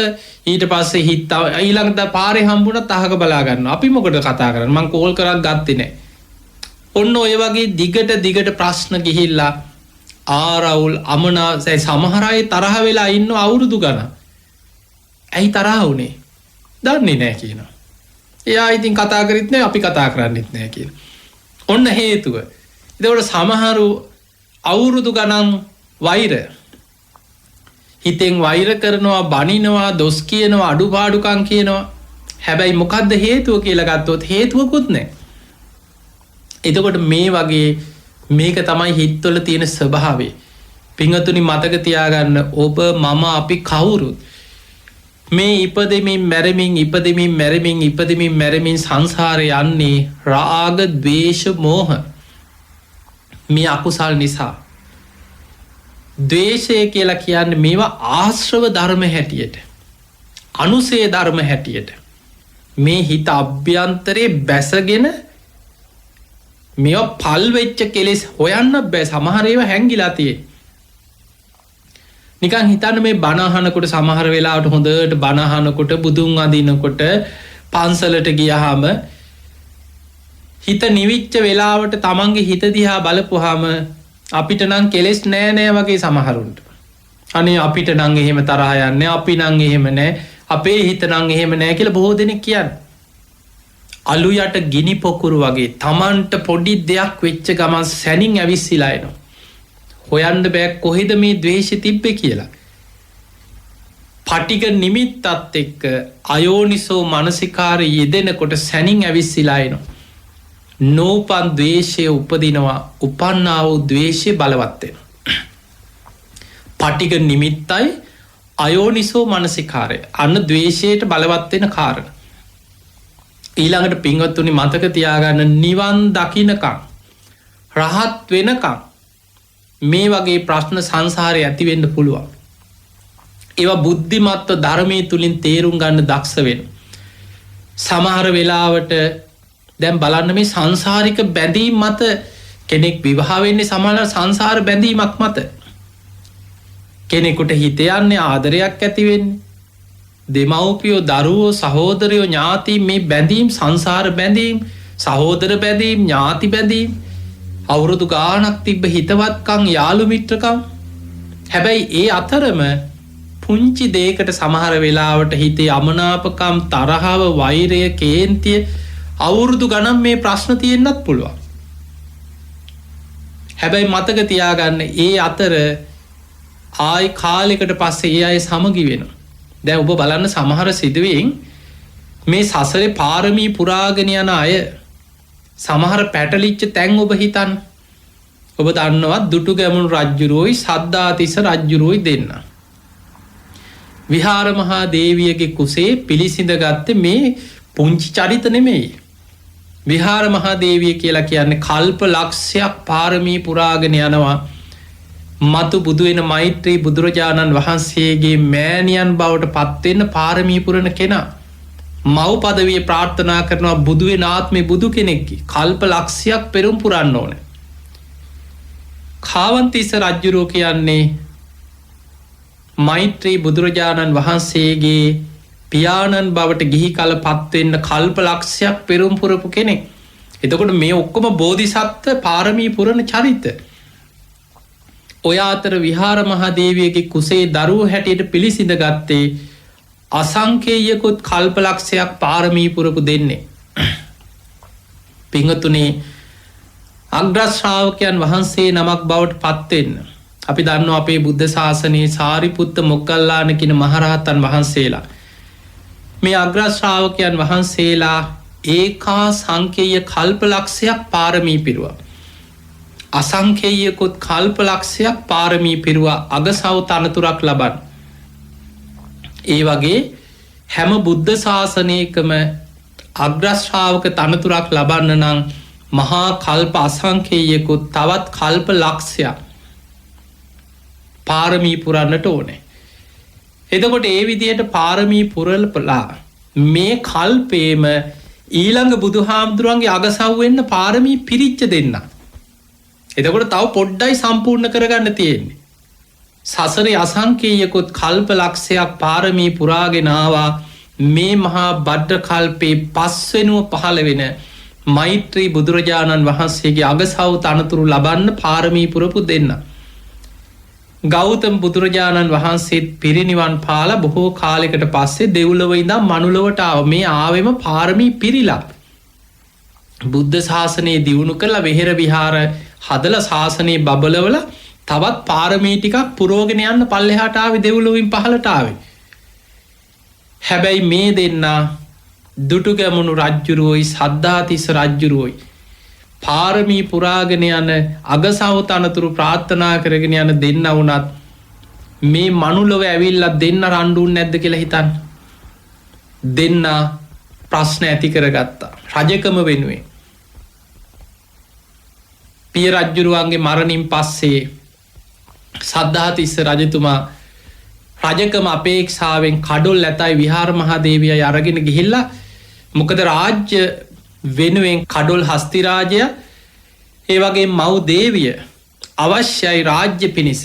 ඊට පස්සේ හිත ඊළඟට පාරේ හම්බුණත් අහක බලා ගන්නවා. අපි මොකටද කතා කරන්නේ? මං කෝල් කරක් ගත්තේ නැහැ. ඔන්න ඔය වගේ දිගට ප්‍රශ්න ගිහිල්ලා ආරවුල් අමනාපයි. සමහර අය තරහ වෙලා ඉන්න අවුරුදු ගණන්. ඇයි තරහ වුනේ? දන්නේ නැහැ කියනවා. එයා ඉතින් කතා කරෙත් නැහැ, අපි කතා කරන්නෙත් නැහැ කියලා. ඔන්න හේතුව. ඒකට සමහරු අවුරුදු ගණන් වෛර හිතෙන් වෛර කරනවා, බනිනවා, දොස් කියනවා, අඩුපාඩුකම් කියනවා. හැබැයි මොකද්ද හේතුව කියලා ගත්තොත් හේතුවකුත් නැහැ. එතකොට මේ වගේ මේක තමයි හිතවල තියෙන ස්වභාවය. පින්වතුනි මතක තියාගන්න ඔබ මම අපි කවුරුත් මේ ඉපදෙමින් මැරෙමින් සංසාරේ යන්නේ රාග, ద్వේෂ, මෝහ මේ අකුසල් නිසා. ද්වේෂය කියලා කියන්නේ මේවා ආශ්‍රව ධර්ම හැටියට, අනුසේ ධර්ම හැටියට මේ හිත අභ්‍යන්තරේ බැසගෙන මේවා පල් වෙච්ච කෙලෙස් හොයන්න බෑ. සමහර ඒවා හැංගිලා තියෙන්නේ. නිකන් හිතන්න මේ බණ අහනකොට සමහර වෙලාවට හොඳට බණ අහනකොට බුදුන් අදිනකොට පන්සලට ගියාම හිත නිවිච්ච වෙලාවට තමන්ගේ හිත දිහා බලපුවාම අපිට නම් කෙලෙස් නෑ වගේ සමහරුන්ට. අනේ අපිට නං එහෙම තරහ යන්නේ අපි නං එහෙම නෑ අපේ හිත නං එහෙම නෑ කියලා බොහෝ දෙනෙක් කියන්න. අලු යට ගිනි පොකුරු වගේ තමන්ට පොඩි දෙයක් වෙච්ච ගමන් සැනින් ඇවිස්සිලා එනවා. හොයන්න බෑ කොහෙද මේ ද්වේෂ තිබ්බේ කියලා. පටික නිමිත්තත් එක්ක අයෝනිසෝ මනසිකාර යෙදෙනකොට සැනින් ඇවිස්සිලා එනවා. නෝපන් ද්වේෂය උපදිනවා උපන්නා වූ ද්වේෂය බලවත් වෙනවා. පටික නිමිත්තයි අයෝනිසෝ මනසිකාරය අන්න ද්වේෂයට බලවත් වෙන කාරණ. ඊළඟට පින්වත්තුනි මතක තියාගන්න නිවන් දකින්නකම් රහත් වෙනකම් මේ වගේ ප්‍රශ්න සංසාරේ ඇති වෙන්න පුළුවන්. ඒවා බුද්ධිමත්ව ධර්මයේ තුලින් තේරුම් ගන්න දක්ෂ වෙන්න. සමහර වෙලාවට දැන් බලන්න මේ සංසාරික බැඳීම් මත කෙනෙක් විවාහ වෙන්නේ සමහර සංසාර බැඳීමක් මත. කෙනෙකුට හිත යන්නේ ආදරයක් ඇති වෙන්නේ. දෙමව්පියෝ දරුවෝ සහෝදරයෝ ඥාතීන් මේ බැඳීම් සංසාර බැඳීම් සහෝදර බැඳීම් ඥාති බැඳීම් අවුරුදු ගාණක් තිබ්බ හිතවත්කම් යාළු මිත්‍රකම්. හැබැයි ඒ අතරම පුංචි දෙයකට සමහර වෙලාවට හිතේ අමනාපකම් තරහව වෛරය කේන්තිය අවුරුදු ගණන් මේ ප්‍රශ්න තියෙන්නත් පුළුවන්. හැබැයි මතක තියාගන්න ඒ අතර ආයි කාලෙකට පස්සේ ඒ අය සමගි වෙනවා. දැන් ඔබ බලන්න සමහර සිදුවීම් මේ සසරේ පාරමී පුරාගෙන යන අය සමහර පැටලිච්ච තැන් ඔබ හිතන්න. ඔබ දන්නවා දුටුගැමුණු රජ්ජුරුවෝයි සද්ධාතිස්ස රජ්ජුරුවෝයි දෙන්න. විහාර මහා දේවියගේ කුසේ පිළිසිඳ ගත්තේ මේ පුංචි චරිත නෙමෙයි. විහාර මහා දේවිය කියලා කියන්නේ කල්ප ලක්ෂයක් පාරමී පුරාගෙන යනවා. මතු බුදු වෙන මෛත්‍රී බුදුරජාණන් වහන්සේගේ මෑණියන් බවට පත්වෙන්න පාරමී පුරණ කෙනා. මව් පදවිය ප්‍රාර්ථනා කරනවා බුදු වෙන ආත්මේ බුදු කෙනෙක්ගේ කල්ප ලක්ෂයක් පෙරම් පුරන්න ඕනේ. කාවන්තිස්ස රජ්ජුරුවෝ කියන්නේ මෛත්‍රී බුදුරජාණන් වහන්සේගේ පියාණන් බවට ගිහි කල පත්වෙන්න කල්ප ලක්ෂයක් පෙරම් පුරපු කෙනෙක්. එතකොට මේ ඔක්කොම බෝධිසත්ව පාරමී පුරණ චරිත. ඔය අතර විහාර මහාදේවියගේ කුසේ දරුවෝ හැටියට පිළිසිඳ ගත්තේ අසංකේයකුත් කල්පලක්ෂයක් පාරමී පුරපු දෙන්නේ. පිංගතුනේ අග්‍රශ්‍රාවකයන් වහන්සේ නමක් බවට පත්වෙන්න අපි දන්නවා අපේ බුද්ධ ශාසනයේ සාරිපුත්ත මොග්ගල්ලාන කියන මහරහතන් වහන්සේලා මේ අග්‍රශ්‍රාවකයන් වහන්සේලා ඒකා සංකේය කල්පලක්ෂයක් පාරමී පිරුවා. අසංකේයකුත් කල්පලක්ෂයක් පාරමී පිරුවා අගසව් තනතුරක් ලබන්. ඒ වගේ හැම බුද්ධ ශාසනයකම අග්‍රශ්‍රාවක තනතුරක් ලබන්න නම් මහා කල්ප අසංකේයකුත් තවත් කල්ප ලක්ෂයක් පාරමී පුරන්නට ඕනේ. එතකොට ඒ විදියට පාරමී පුරලපලා මේ කල්පේම ඊළඟ බුදු හාමුදුරුවන්ගේ අගසව් වෙන්න පාරමී පිරිච්ච දෙන්න. එතකොට තව පොඩ්ඩයි සම්පූර්ණ කරගන්න තියෙන්නේ. සසරේ අසංකේයකොත් කල්ප ලක්ෂයක් පාරමී පුරාගෙනවා මේ මහා බඩ්ඩ කල්පේ පස්වෙනුව පහළ වෙන මෛත්‍රී බුදුරජාණන් වහන්සේගේ අගසව් තනතුරු ලබන්න පාරමී පුරපු දෙන්න. ගෞතම බුදුරජාණන් වහන්සේත් පිරිනිවන් පාල බොහෝ කාලෙකට පස්සේ දෙව්ලොව ඉඳන් මනුලොවට ආව. මේ ආවෙම පාරමී පිරිලා බුද්ධ ශාසනය දියුණු කරලා වෙහෙර විහාර හදලා ශාසනයේ බබලවල තවත් පාරමී ටිකක් පුරෝගෙන යන්න පල්ලෙහාට ආවේ දෙව්ලොවින් පහළට ආවේ. හැබැයි මේ දෙන්නා දුටුගැමුණු රජ්ජුරුවෝයි සද්ධාතිස්ස රජ්ජුරුවෝයි පාරමී පුරාගෙන යන අගසව් තනතුරු ප්‍රාර්ථනා කරගෙන යන දෙන්න වුණත් මේ මනුලොව ඇවිල්ලා දෙන්න රණ්ඩුන් නැද්ද කියලා හිතන්න. දෙන්න ප්‍රශ්න ඇති කරගත්තා රජකම වෙනුවෙන්. පිය රජ්ජුරුවන්ගේ මරණින් පස්සේ සද්ධාතිස්ස රජතුමා රජකම අපේක්ෂාවෙන් කඩොල් ඇතයි විහාර මහාදේවිය අරගෙන ගිහිල්ලා මොකද රාජ්‍ය වෙනුවෙන් කඩොල් හස්තිරාජය ඒ වගේ මව් දේවිය අවශ්‍යයි රාජ්‍ය පිණිස.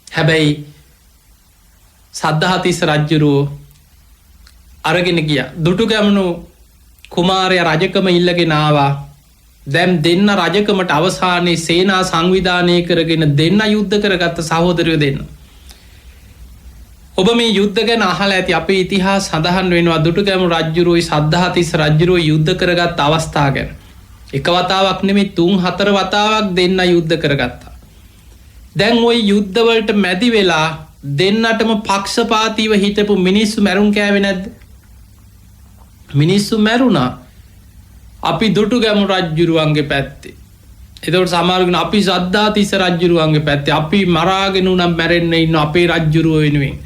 හැබැයි සද්ධාතිස්ස රජ්ජුරුවෝ අරගෙන ගිය දුටුගැමුණු කුමාරය රජකම ඉල්ලගෙන ආවා. දැම් දෙන්න රජකමට අවසානයේ සේනා සංවිධානය කරගෙන දෙන්න යුද්ධ කරගත්ත සහෝදරයෝ දෙන්න. ඔබ මේ යුද්ධ ගැන අහල ඇති අපේ ඉතිහාස සඳහන් වෙනවා දුටුගැමුණු රජ්ජුරුවයි සද්ධාතිස්ස රජ්ජුරුවෝ යුද්ධ කරගත් අවස්ථා ගැන. එක වතාවක් නෙමෙයි 3-4 වතාවක් දෙන්න යුද්ධ කරගත්තා. දැන් ওই යුද්ධවලට මැදි වෙලා දෙන්නටම පක්ෂපාතීව හිටපු මිනිස්සු මැරුම් කෑවේ නැද්ද? මිනිස්සු මැරුණා. අපි දුටුගැමුණු රජ්ජුරුවන්ගේ පැත්තේ. එතකොට සමහරවිට අපි සද්ධාතිස්ස රජ්ජුරුවන්ගේ පැත්තේ. අපි මරාගෙන උනම් මැරෙන්න ඉන්න අපේ රජ්ජුරුව වෙනුවෙන්.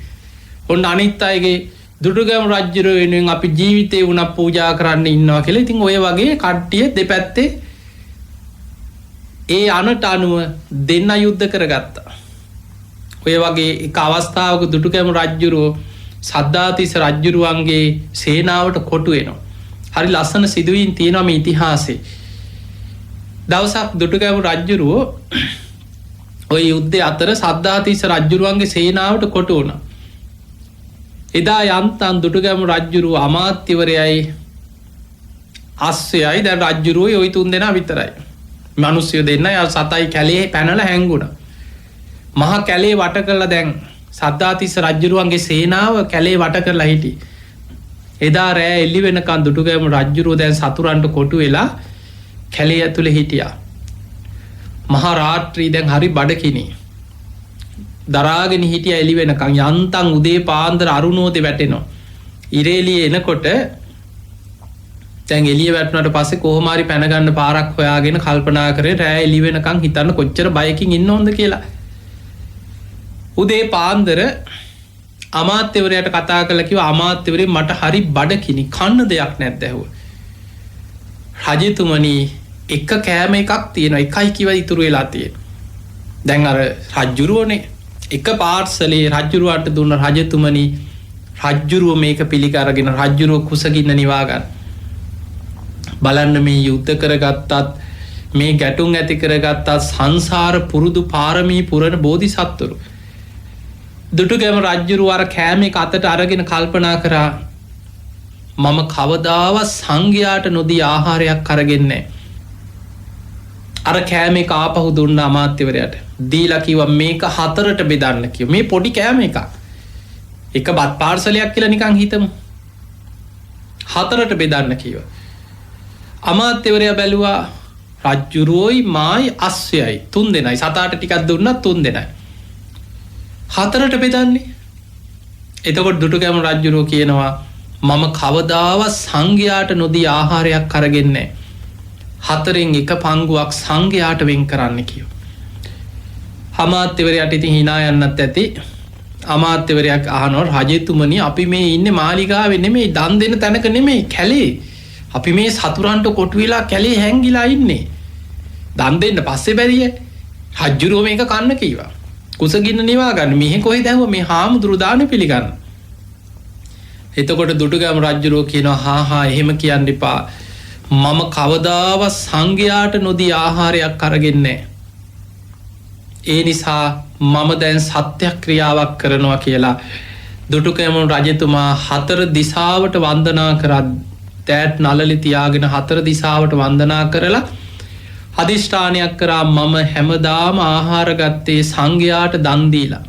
ඔන්න අනිත් අයගේ දුටුගැමුණු රජ්ජුරුව වෙනුවෙන් අපි ජීවිතේ උනක් පූජා කරන්න ඉන්නවා කියලා. ඉතින් ඔය වගේ කට්ටිය දෙපැත්තේ ඒ අනට අනුව දෙන්න යුද්ධ කරගත්තා. ඔය වගේ එක අවස්ථාවක දුටුගැමුණු රජ්ජුරුව සද්ධාතිස්ස රජ්ජුරුවන්ගේ සේනාවට කොටු වෙනවා. හරි ලස්සන සිදුවීම් තියෙනවා මේ ඉතිහාසයේ. දවසක් දුටුගැමුණු රජ්ජුරුවෝ ඔය යුද්ධය අතර සද්ධාතිස්ස රජ්ජුරුවන්ගේ සේනාවට කොටු වුණා. එදා යන්තම් දුටුගැමුණු රජ්ජුරුව අමාත්‍යවරයයි අස්සයයි දැන් රජ්ජුරුවෝ ওই 3 දෙනා විතරයි. මිනිස්සු දෙන්න යා සතයි කැලේ පැනලා හැංගුණා. මහා කැලේ වට කරලා දැන් සද්ධාතිස්ස රජ්ජුරුවන්ගේ සේනාව කැලේ වට කරලා හිටියේ. එදා රෑ එළි වෙනකන් දුටුගැමුණු රජ්ජුරුවෝ දැන් සතුරන්ට කොටු වෙලා කැලේ ඇතුලේ හිටියා. මහා රාත්‍රී දැන් හරි බඩකිනි. දරාගෙන හිටියා එළි වෙනකන්. යන්තම් උදේ පාන්දර අරුණෝදේ වැටෙනවා. ඉරේලිය එනකොට දැන් එළිය වැටුණාට පස්සේ කොහොම හරි පැන ගන්න පාරක් හොයාගෙන කල්පනා කරේ රෑ එළි වෙනකන් හිතන්න කොච්චර බයකින් ඉන්න ඕනද කියලා. උදේ පාන්දර අමාත්‍යවරයාට කතා කරලා කිව්වා අමාත්‍යවරේ මට හරි බඩකිනි කන්න දෙයක් නැද්ද ඇහුවා. රජතුමනි එක කෑම එකක් තියෙනවා එකයි කිව්වා ඉතුරු වෙලා තියෙනවා. දැන් අර රජ්ජුරුවනේ එක පාර්සලේ රජ්ජුරුවන්ට දුන්න රජතුමනි රජ්ජුරුව මේක පිළිකාරගෙන රජ්ජුරුව කුසගින්න නිවා ගන්න. බලන්න මේ යුද්ධ කරගත්තත් මේ ගැටුම් ඇති කරගත්තත් සංසාර පුරුදු පාරමී පුරන බෝධිසත්වරු. දුටුගැමුණු රජ්ජුරුව අර කෑම එක අතට අරගෙන කල්පනා කරා මම කවදාවත් සංඝයාට නොදී ආහාරයක් අරගෙන නැහැ. අර කෑම එක ආපහු දුන්න අමාත්‍යවරයාට. දීලා කිව්වා මේක 4ට බෙදන්න කිව්වා. මේ පොඩි කෑම එකක්. එක බත් පාර්සලයක් කියලා නිකන් හිතමු. 4ට බෙදන්න කිව්වා. අමාත්‍යවරයා බැලුවා රජ්ජුරුවෝයි මායි අස්සයයි 3 දෙනයි. සතාට ටිකක් දුන්නත් 3 දෙනයි. 4ට බෙදන්නේ. එතකොට දුටුගැමුණු රජ්ජුරුවෝ කියනවා මම කවදාවත් සංඝයාට නොදී ආහාරයක් අරගෙන නැහැ. 4න් 1 පංගුවක් සංඝයාට වෙන් කරන්න කිව්වා. අමාත්‍යවරයාට ඉතින් hina යන්නත් ඇති. අමාත්‍යවරයා අහනවා රජතුමනි අපි මේ ඉන්නේ මාලිගාවේ නෙමෙයි දන් දෙන තැනක නෙමෙයි කැලේ. අපි මේ සතුරන්ට කොටු වෙලා කැලේ හැංගිලා ඉන්නේ. දන් දෙන්න පස්සේ බැරිය. රජ්ජුරුවෝ මේක කන්න කිව්වා. කුසගින්න නිවා ගන්න. මෙහෙ කොහෙද ඇහුවා මේ හාමුදුරු දාන පිළිගන්න. එතකොට දුටුගැමුණු රජ්ජුරුවෝ කියනවා හා එහෙම කියන්න එපා. මම කවදාවත් සංඝයාට නොදී ආහාරයක් අරගෙන නැහැ. ඒ නිසා මම දැන් සත්‍යක්‍රියාවක් කරනවා කියලා දුටුගැමුණු රජතුමා 4 දිසාවට වන්දනා කරා. තෑත් නළලි තියාගෙන 4 දිසාවට වන්දනා කරලා අධිෂ්ඨානයක් කරා මම හැමදාම ආහාර ගත්තේ සංඝයාට දන් දීලා.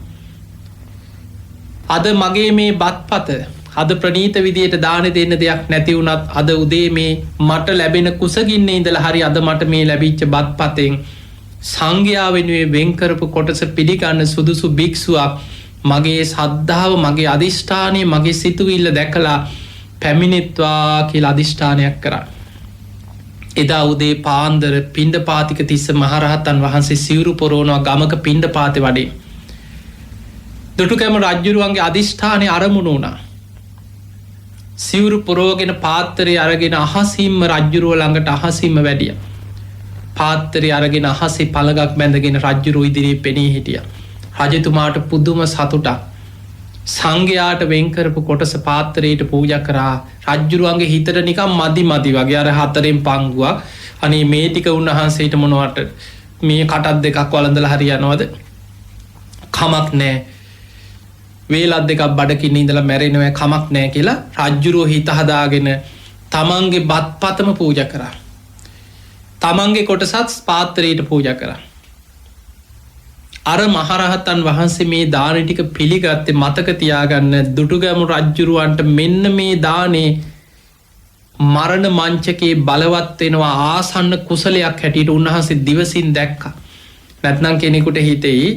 අද මගේ මේ බත්පත අද ප්‍රණීත විදියට දාන දෙන්න දෙයක් නැති වුණත් අද උදේ මේ මට ලැබෙන කුසගින්නේ ඉඳලා හරි අද මට මේ ලැබිච්ච බත්පතෙන් සංඝයා වෙනුවෙන් වෙන් කරපු කොටස පිළිගන්න සුදුසු භික්ෂුවක් මගේ සද්ධාව මගේ අධිෂ්ඨානය මගේ සිතුවිල්ල දැකලා පැමිණෙත්වා කියලා අධිෂ්ඨානයක් කරා. එදා උදේ පාන්දර පිණ්ඩපාතික තිස්ස මහරහතන් වහන්සේ සිවුරු පොරවනවා ගමක පිණ්ඩපාතේ වඩේ. දුටුගැමුණු රජ්ජුරුවන්ගේ අධිෂ්ඨානය අරමුණු වුණා. සිවුරු පොරවගෙන පාත්තරේ අරගෙන අහසින්ම රජ්ජුරුව ළඟට අහසින්ම වැඩියා. පාත්තරේ අරගෙන අහසේ පළගක් බැඳගෙන රජ්ජුරුව ඉදිරියේ පෙනී හිටියා. රජතුමාට පුදුම සතුටක්. සංඝයාට වෙන් කරපු කොටස පාත්තරයට පූජා කරා. රජ්ජුරුවන්ගේ හිතට නිකන් මදි වගේ අර 4න් පංගුවක්. අනේ මේ ටික උන්වහන්සේට මොනවට මේ කටත් දෙකක් වළඳලා හරියනවද? කමක් නැහැ. වේලක් දෙකක් බඩකින් ඉඳලා මැරෙනවා කමක් නැහැ කියලා රජ්ජුරුව හිත හදාගෙන තමන්ගේ බත්පතම පූජා කරා. තමන්ගේ කොටසත් පාත්තරයට පූජා කරා. අර මහරහතන් වහන්සේ මේ දාන ටික පිළිගත්තේ මතක තියාගන්න දුටුගැමුණු රජ්ජුරුවන්ට මෙන්න මේ දානේ මරණ මංචකේ බලවත් වෙනවා ආසන්න කුසලයක් හැටියට උන්වහන්සේ දිවසින් දැක්කා. නැත්නම් කෙනෙකුට හිතෙයි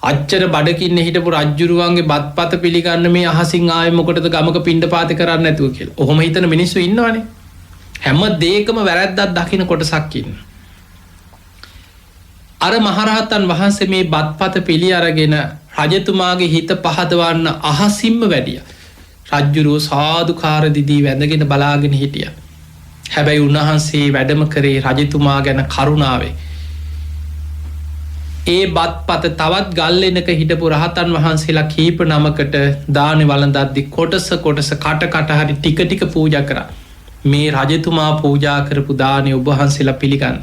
අච්චර බඩකින්න හිටපු රජ්ජුරුවන්ගේ බත්පත පිළිගන්න මේ අහසින් ආයෙ මොකටද ගමක පිණ්ඩපාත කරන්නේ නැතුව කියලා. ඔහොම හිතන මිනිස්සු ඉන්නවනේ. හැම දෙයකම වැරැද්දක් දකින්න කොටසක් ඉන්නවා. අර මහරහතන් වහන්සේ මේ බත්පත පිළි අරගෙන රජතුමාගේ හිත පහදවන්න අහසින්ම වැඩිය. රජ්ජුරුව සාදුකාර දිදී වැඳගෙන බලාගෙන හිටිය. හැබැයි උන්වහන්සේ වැඩම කරේ රජතුමා ගැන කරුණාවේ. ඒ බත්පත තවත් ගල්ලෙනක හිටපු රහතන් වහන්සේලා කීප නමකට දානෙ වළඳද්දි කොටස කට හරි ටික ටික පූජා කරා. මේ රජතුමා පූජා කරපු දානෙ ඔබ වහන්සේලා පිළිගන්න.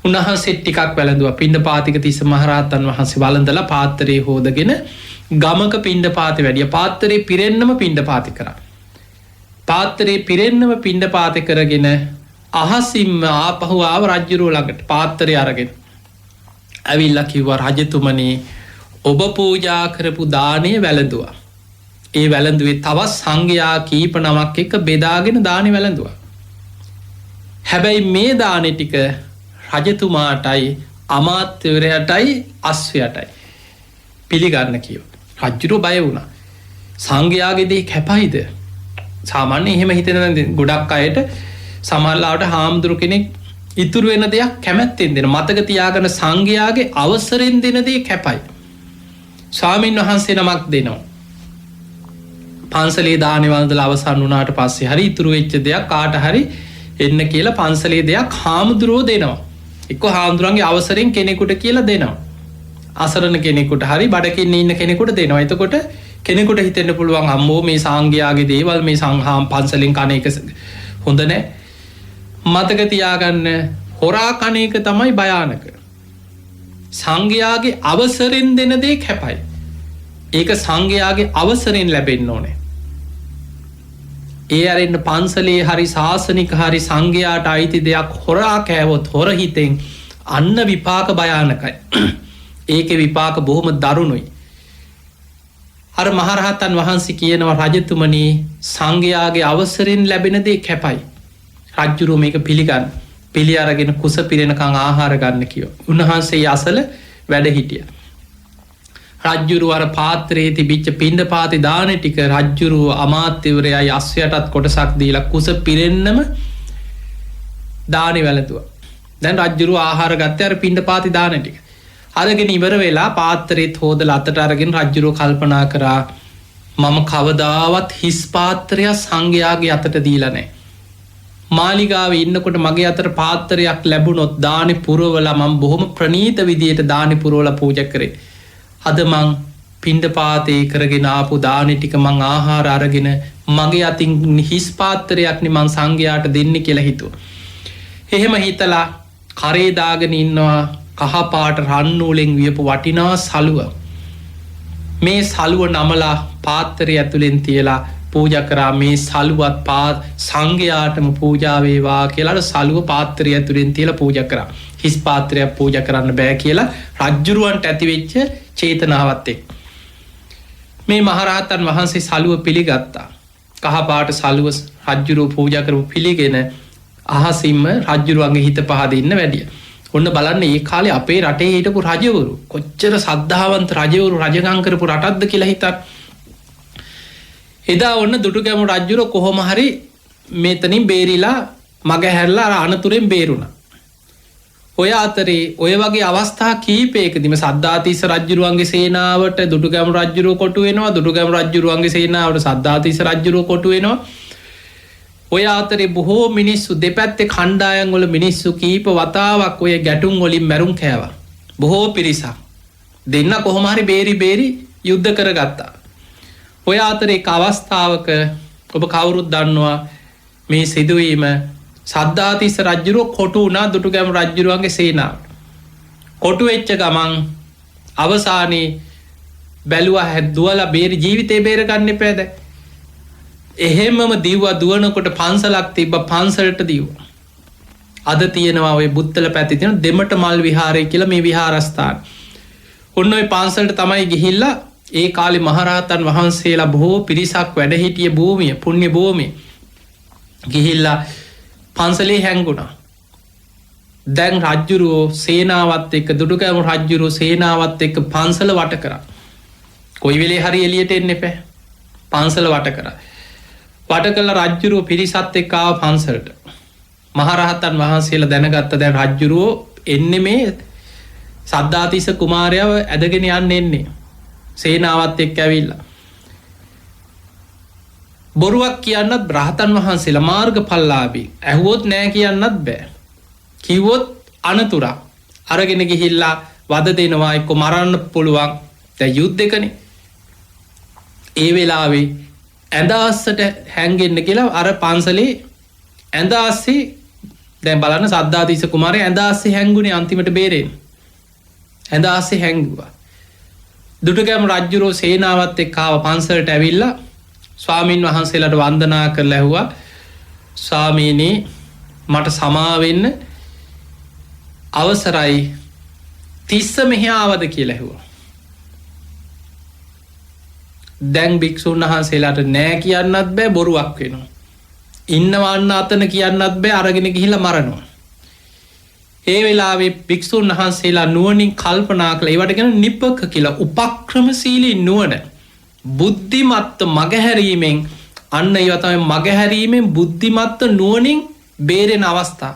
උන්වහන්සේ ටිකක් වැළඳුවා. පිණ්ඩපාතික තිස්ස මහරහතන් වහන්සේ වළඳලා පාත්තරේ හොදගෙන ගමක පිණ්ඩපාතේ වැඩිය. පාත්තරේ පිරෙන්නම පිණ්ඩපාතේ කරා. පාත්තරේ පිරෙන්නම පිණ්ඩපාතේ කරගෙන අහසින්ම ආපහු ආව රජුරුව ළඟට පාත්තරේ අරගෙන. ඇවිල්ලා කිව්වා රජතුමනි ඔබ පූජා කරපු දානේ වැළඳුවා. ඒ වැළඳුවේ තවත් සංඝයා කීප නමක් එක්ක බෙදාගෙන දානේ වැළඳුවා. හැබැයි මේ දානේ ටික රජතුමාටයි අමාත්‍යවරයටයි අස්වැයටයි පිළිගන්න කිව්වා. රජුරු බය වුණා. සංඝයාගේ දේ කැපයිද? සාමාන්‍ය එහෙම හිතන ගොඩක් අයට සමහරවිට හාමුදුරු කෙනෙක් ඉතුරු වෙන දෙයක් කැමැත්තෙන් දෙන. මතක තියාගන්න සංඝයාගේ අවසරෙන් දෙන දේ කැපයි. ස්වාමින් වහන්සේ නමක් දෙනවා. පන්සලේ දානේ වළඳලා අවසන් වුණාට පස්සේ හරි ඉතුරු වෙච්ච දෙයක් කාට හරි එන්න කියලා පන්සලේ දෙයක් හාමුදුරුවෝ දෙනවා. එක්ක හාමුදුරන්ගේ අවසරෙන් කෙනෙකුට කියලා දෙනවා. අසරණ කෙනෙකුට හරි බඩකින්න ඉන්න කෙනෙකුට දෙනවා. එතකොට කෙනෙකුට හිතෙන්න පුළුවන් අම්මෝ මේ සංඝයාගේ දේවල් මේ සංහාම් පන්සලෙන් කන එක හොඳ නෑ. මතක තියාගන්න හොරා කන එක තමයි භයානක. සංඝයාගේ අවසරෙන් දෙන දේ කැපයි. ඒක සංඝයාගේ අවසරෙන් ලැබෙන්න ඕනේ. ඒ අරන්න පන්සලේ හරි ශාසනික හරි සංඝයාට අයිති දෙයක් හොරා කෑවොත් හොර හිතෙන් අන්න විපාක භයානකයි. ඒක විපාක බොහොම දරුණුයි. අර මහරහතන් වහන්සේ කියනවා රජතුමනි සංඝයාගේ අවසරෙන් ලැබෙන දේ කැපයි. රජ්ජුරුව මේක පිළිගන්න. පිළි අරගෙන කුස පිරෙනකං ආහාර ගන්න කිව්වා. උන්වහන්සේ අසල වැඩ හිටිය. රජ්ජුරුව අර පාත්‍රයේ තිබිච්ච පිණ්ඩපාතේ දාන ටික රජ්ජුරුව අමාත්‍යවරයයි අස්වැයටත් කොටසක් දීලා කුස පිරෙන්නම දානෙ වැළඳුවා. දැන් රජ්ජුරුව ආහාර ගත්තේ අර පිණ්ඩපාතේ දාන ටික. අරගෙන ඉවර වෙලා පාත්තරෙත් හොදලා අතට අරගෙන රජ්ජුරුව කල්පනා කරා මම කවදාවත් හිස් පාත්‍රයක් සංඝයාගේ අතට දීලා නැහැ. මාලිගාවේ ඉන්නකොට මගේ අතට පාත්‍රයක් ලැබුණොත් දානෙ පුරවලා මම බොහොම ප්‍රණීත විදියට දානෙ පුරවලා පූජා කරේ. අද මං පිණ්ඩපාතේ කරගෙන ආපු දානෙ ටික මං ආහාර අරගෙන මගේ අතින් හිස් පාත්‍රයක්නේ මං සංඝයාට දෙන්න කියලා හිතුවා. එහෙම හිතලා කරේ දාගෙන ඉන්නවා කහපාට රන්නූලෙන් වියපු වටිනා සලුව. මේ සලුව නමලා පාත්තරය ඇතුළෙන් තියලා පූජා කරා. මේ සලුවත් සංඝයාටම පූජා වේවා කියලා සලුව පාත්තරය ඇතුළෙන් තියලා පූජා කරා. හිස් පාත්‍රයක් පූජා කරන්න බෑ කියලා රජ්ජුරුවන්ට ඇතිවෙච්ච චේතනාවත් එක්ක මේ මහරහතන් වහන්සේ සලුව පිළිගත්තා. කහපාට සලුව රජ්ජුරුව පූජා කරපු පිළිගෙන අහසින්ම රජ්ජුරුවන්ගේ හිත පහදින්න වැඩිය. ඔන්න බලන්න ඒ කාලේ අපේ රටේ හිටපු රජවරු කොච්චර සද්ධාවන්ත රජවරු රජකම් කරපු රටක්ද කියලා හිතන්න. එදා ඔන්න දුටුගැමුණු රජුරෝ කොහොම හරි මෙතනින් බේරිලා මග හැරලා අර අනතුරෙන් බේරුණා. ඔය අතරේ ඔය වගේ අවස්ථා කීපයකදීම සද්ධාතිස්ස රජුරුවන්ගේ සේනාවට දුටුගැමුණු රජුරෝ කොටු වෙනවා. දුටුගැමුණු රජුරුවන්ගේ සේනාවට සද්ධාතිස්ස රජුරෝ කොටු වෙනවා. ඔය අතරේ බොහෝ මිනිස්සු දෙපැත්තේ කණ්ඩායම් වල මිනිස්සු කීප වතාවක් ඔය ගැටුම් වලින් මැරුම් කෑවා. බොහෝ පිරිසක් දෙන්න කොහොම හරි බේරි යුද්ධ කරගත්තා. ඔය අතරේ එක් අවස්ථාවක ඔබ කවුරුත් දන්නවා මේ සිදුවීම සද්ධාතිස්ස රජුරුව කොටු වුණා දුටුගැමුණු රජුරුවන්ගේ සේනාවට. කොටු වෙච්ච ගමන් අවසානයේ බැලුවා හැදුවලා ජීවිතේ බේරගන්න එපාද. එහෙමම දිව්වා දුවනකොට පන්සලක් තිබ්බ පන්සලට දිව්වා. අද තියෙනවා ඔය බුත්තල පැත්තේ තියෙන දෙමට මල් විහාරය කියලා මේ විහාරස්ථාන. ඔන්න ඔය පන්සලට තමයි ගිහිල්ලා ඒ කාලේ මහරහතන් වහන්සේලා බොහෝ පිරිසක් වැඩ හිටිය භූමිය, පුණ්‍ය භූමිය ගිහිල්ලා පන්සලේ හැංගුණා. දැන් රජ්ජුරුවෝ සේනාවත් එක්ක දුටුගැමුණු රජ්ජුරුවෝ සේනාවත් එක්ක පන්සල වට කරා. කොයි වෙලේ හරි එළියට එන්න එපා. පන්සල වට කරා. වට කළා රජ්ජුරුවෝ පිරිසත් එක්ක ආව පන්සලට. මහරහතන් වහන්සේලා දැනගත්ත දැන් රජ්ජුරුවෝ එන්නේ මේ සද්ධාතිස්ස කුමාරයව ඇදගෙන යන්න එන්නේ. සේනාවත් එක්ක ඇවිල්ලා. බොරුවක් කියන්නත් රහතන් වහන්සේලා මාර්ගඵලලාභී. ඇහුවොත් නෑ කියන්නත් බෑ. කිව්වොත් අනතුරක්. අරගෙන ගිහිල්ලා වද දෙනවා, එක්ක මරන්න පුළුවන්. දැන් යුද්ධෙකනේ. ඒ වෙලාවේ ඇඳ අස්සට හැංගෙන්න කියලා අර පන්සලේ ඇඳ අස්සේ දැන් බලන්න සද්ධාතිස්ස කුමාරයා ඇඳ අස්සේ හැංගුනේ අන්තිමට බේරෙන්න. ඇඳ අස්සේ හැංගුවා. දුටුගැමුණු රජ්ජුරුවෝ සේනාවත් එක්ක ආව පන්සලට ඇවිල්ලා ස්වාමින් වහන්සේලාට වන්දනා කරලා ඇහුවා, ස්වාමීනි මට සමා වෙන්න අවසරයි, තිස්ස මෙහි ආවද කියලා ඇහුවා. දැන් භික්ෂුන් වහන්සේලාට නෑ කියන්නත් බෑ, බොරුවක් වෙනවා. ඉන්නවන්න අතන කියන්නත් බෑ, අරගෙන ගිහිල්ලා මරනවා. ඒ වෙලාවේ භික්ෂුන් වහන්සේලා නුවණින් කල්පනා කළා. ඒවට කියන නිපක කියලා, උපක්‍රමශීලී නුවණ. බුද්ධිමත් මගහැරීමෙන්, අන්න ඒවා තමයි මගහැරීමෙන් බුද්ධිමත් නුවණින් බේරෙන අවස්ථා.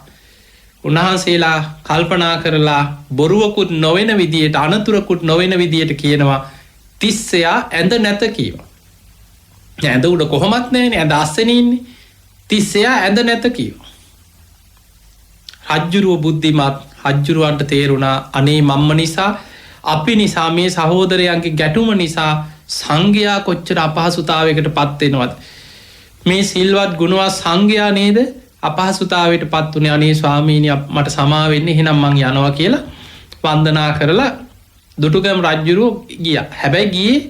උන්වහන්සේලා කල්පනා කරලා බොරුවකුත් නොවන විදියට, අනතුරකුත් නොවන විදියට කියනවා, තිස්සයා ඇඳ නැත කියනවා. ඇඳ උඩ කොහොමත් නැහැනේ, ඇඳ අස්සනේ ඉන්නේ. තිස්සයා ඇඳ නැත කියනවා. රජ්ජුරුව බුද්ධිමත්. රජ්ජුරුවන්ට තේරුණා, අනේ මම්ම නිසා, අපි නිසා, මේ සහෝදරයන්ගේ ගැටුම නිසා සංඝයා කොච්චර අපහසුතාවයකට පත් වෙනවද? මේ සිල්වත් ගුණවත් සංඝයා නේද අපහසුතාවයට පත් වුණේ. අනේ ස්වාමීනි මට සමා වෙන්න, එහෙනම් මං යනවා කියලා වන්දනා කරලා දුටුගැමුණු රජ්ජුරුවෝ ගියා. හැබැයි ගියේ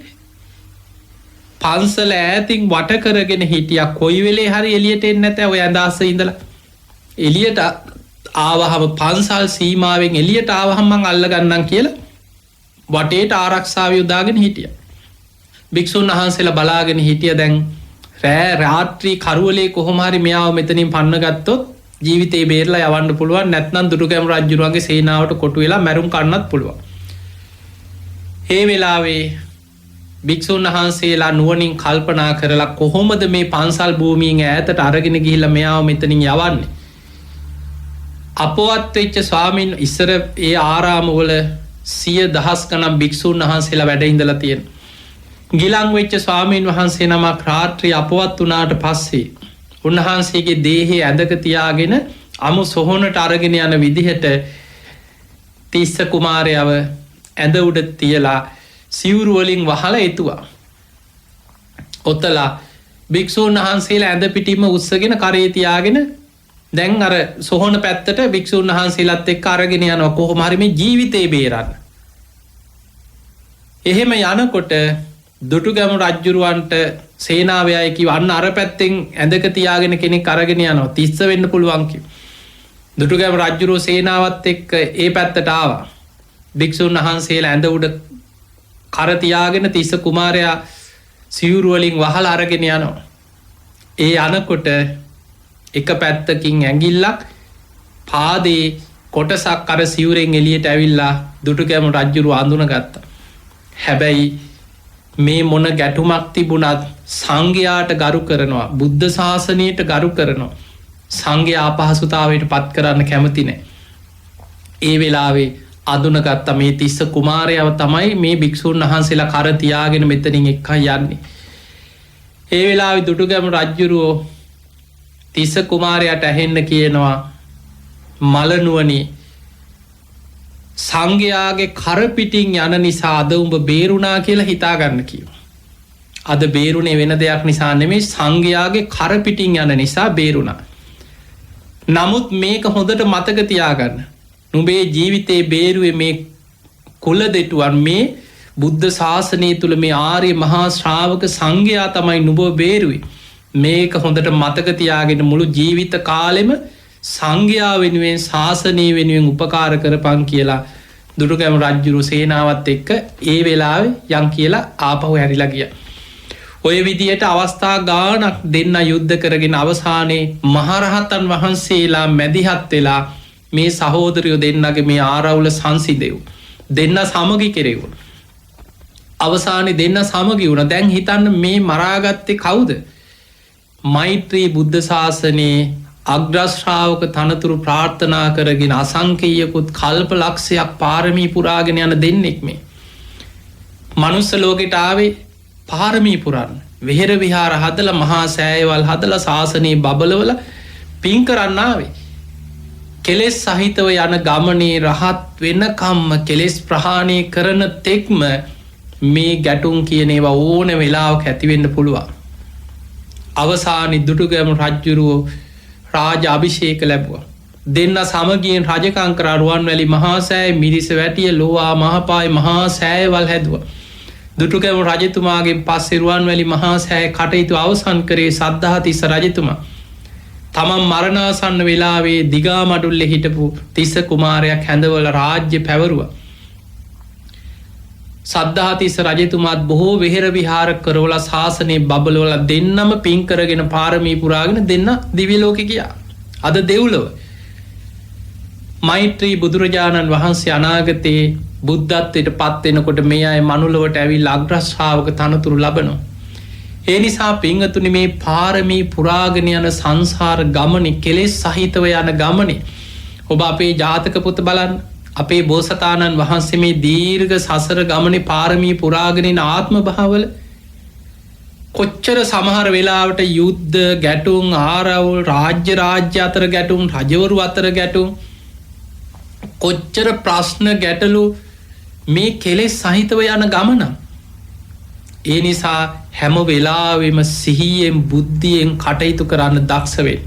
පන්සල ඈතින් වට කරගෙන හිටියා. කොයි වෙලේ හරි එළියට එන්නේ නැත. ඔය ඇඳ අස්සේ ඉඳලා එළියට ආවහම, පන්සල් සීමාවෙන් එළියට ආවහම මං අල්ල ගන්නම් කියලා වටේට ආරක්ෂාව යොදාගෙන හිටියා. භික්ෂුන් වහන්සේලා බලාගෙන හිටිය. දැන් රාත්‍රී කරුවලේ කොහොම හරි මෙයාව මෙතනින් පන්න ගත්තොත් ජීවිතේ බේරලා යවන්න පුළුවන්. නැත්නම් දුටුගැමුණු රජුරුවන්ගේ සේනාවට කොටු වෙලා මැරුම් කන්නත් පුළුවන්. ඒ වෙලාවේ භික්ෂුන් වහන්සේලා නුවණින් කල්පනා කරලා කොහොමද මේ පන්සල් භූමියෙන් ඈතට අරගෙන ගිහිල්ලා මෙයාව මෙතනින් යවන්නේ? අපවත් වෙච්ච ස්වාමීන් ඉස්සර ඒ ආරාමවල 100,000 ගණන් භික්ෂුන් වහන්සේලා වැඩ ඉඳලා තියෙනවා. ගිලන් වෙච්ච ස්වාමීන් වහන්සේ නමක් රාත්‍රී අපවත් වුණාට පස්සේ උන්වහන්සේගේ දේහය ඇඳක තියාගෙන අමු සොහොනට අරගෙන යන විදිහට තිස්ස කුමාරයව ඇඳ උඩ තියලා සිවුරු වලින් වහලා එතුවා. ඔතලා භික්ෂුන් වහන්සේලා ඇඳ පිටින්ම උස්සගෙන කරේ තියාගෙන දැන් අර සොහොන පැත්තට භික්ෂුන් වහන්සේලාත් එක්ක අරගෙන යනවා, කොහොම හරි මේ ජීවිතේ බේරන්න. එහෙම යනකොට දුටුගැමුණු රජ්ජුරුවන්ට සේනාවයයි කිව්ව, අන්න අර පැත්තෙන් ඇඳක තියාගෙන කෙනෙක් අරගෙන යනවා, තිස්ස වෙන්න පුළුවන් කිව්ව. දුටුගැමුණු රජ්ජුරුවෝ සේනාවත් එක්ක ඒ පැත්තට ආවා. භික්ෂුන් වහන්සේලා ඇඳ උඩ කර තියාගෙන තිස්ස කුමාරයා සිවුරු වලින් වහලා අරගෙන යනවා. ඒ යනකොට එක පැත්තකින් ඇඟිල්ලක් පාදේ කොටසක් අර සිවුරෙන් එළියට ඇවිල්ලා දුටුගැමුණු රජ්ජුරුව අඳුනගත්තා. හැබැයි මේ මොන ගැටුමක් තිබුණත් සංඝයාට ගරු කරනවා, බුද්ධ ශාසනයට ගරු කරනවා. සංඝයා අපහසුතාවයට පත් කරන්න කැමති නැහැ. ඒ වෙලාවේ අඳුනගත්ත මේ තිස්ස කුමාරයව තමයි මේ භික්ෂුන් වහන්සේලා කර තියාගෙන මෙතනින් එක්කන් යන්නේ. ඒ වෙලාවේ දුටුගැමුණු රජ්ජුරුවෝ තිස්ස කුමාරයාට ඇහෙන්න කියනවා, මලනුවනි, සංඝයාගේ කරපිටින් යන නිසා අද උඹ බේරුණා කියලා හිතාගන්න කියනවා. අද බේරුණේ වෙන දෙයක් නිසා නෙමෙයි, සංඝයාගේ කරපිටින් යන නිසා බේරුණා. නමුත් මේක හොඳට මතක තියාගන්න. නුඹේ ජීවිතේ බේරුවේ මේ කුල දෙටුවන්, මේ බුද්ධ ශාසනය තුළ මේ ආර්ය මහා ශ්‍රාවක සංඝයා තමයි නුඹ බේරුවේ. මේක හොඳට මතක තියාගෙන මුළු ජීවිත කාලෙම සංඝයා වෙනුවෙන් ශාසනය වෙනුවෙන් උපකාර කරපන් කියලා දුටුගැමුණු රජ්ජුරුව සේනාවත් එක්ක ඒ වෙලාවේ යන් කියලා ආපහු හැරිලා ගියා. ඔය විදියට අවස්ථා ගානක් දෙන්න යුද්ධ කරගෙන අවසානයේ මහරහතන් වහන්සේලා මැදිහත් වෙලා මේ සහෝදරයෝ දෙන්නගේ මේ ආරවුල සංසිඳෙව්. දෙන්න සමගි කෙරෙව්. අවසානයේ දෙන්න සමගි වුණා. දැන් හිතන්න මේ මරාගත්තේ කවුද? මෛත්‍රී බුද්ධ ශාසනයේ අග්‍රශ්‍රාවක තනතුරු ප්‍රාර්ථනා කරගෙන අසංකේයකුත් කල්ප ලක්ෂයක් පාරමී පුරාගෙන යන දෙන්නෙක් මේ. මනුස්ස ලෝකෙට ආවේ පාරමී පුරන්න. වෙහෙර විහාර හදලා මහා සෑයවල් හදලා ශාසනයේ බබලවල පින් කරන්න ආවේ. කෙලෙස් සහිතව යන ගමනේ රහත් වෙනකම්ම කෙලෙස් ප්‍රහාණය කරන තෙක්ම මේ ගැටුම් කියන ඒවා ඕන වෙලාවක ඇති වෙන්න පුළුවන්. අවසානයේ දුටුගැමුණු රජුරෝ රාජ අභිෂේක ලැබුවා. දෙන්න සමගියෙන් රජකම් කරා. රුවන්වැලි මහා සෑය, මිරිස වැටිය, ලෝවා මහපාය මහා සෑයවල් හැදුවා. දුටුගැමුණු රජතුමාගෙන් පස්සේ රුවන්වැලි මහා සෑය කටයුතු අවසන් කරේ සද්ධාතිස්ස රජතුමා. තමන් මරණාසන්න වෙලාවේ දිගාමඩුල්ලේ හිටපු තිස්ස කුමාරයක් හැඳවල රාජ්‍ය පැවරුවා. සද්ධාතිස්ස රජතුමාත් බොහෝ වෙහෙර විහාර කරවලා ශාසනයේ බබලවල දෙන්නම පින් කරගෙන පාරමී පුරාගෙන දෙන්න දිව්‍ය ලෝකෙ ගියා. අද දෙව්ලොව මෛත්‍රී බුදුරජාණන් වහන්සේ අනාගතයේ බුද්ධත්වයට පත් වෙනකොට මේ අය මනුලොවට ඇවිල්ලා අග්‍රශ්‍රාවක තනතුරු ලබනවා. ඒ නිසා පින්වතුනි මේ පාරමී පුරාගෙන යන සංසාර ගමනේ කෙලෙස් සහිතව යන ගමනේ ඔබ අපේ ජාතක පොත බලන්න. අපේ බෝසතාණන් වහන්සේ මේ දීර්ඝ සසර ගමනේ පාරමී පුරාගෙන යන ආත්ම භාවවල කොච්චර සමහර වෙලාවට යුද්ධ ගැටුම් ආරවුල් රාජ්‍ය අතර ගැටුම් රජවරු අතර ගැටුම් කොච්චර ප්‍රශ්න ගැටලු මේ කෙලෙස් සහිතව යන ගමන. ඒ නිසා හැම වෙලාවෙම සිහියෙන් බුද්ධියෙන් කටයුතු කරන්න දක්ෂ වෙන්න.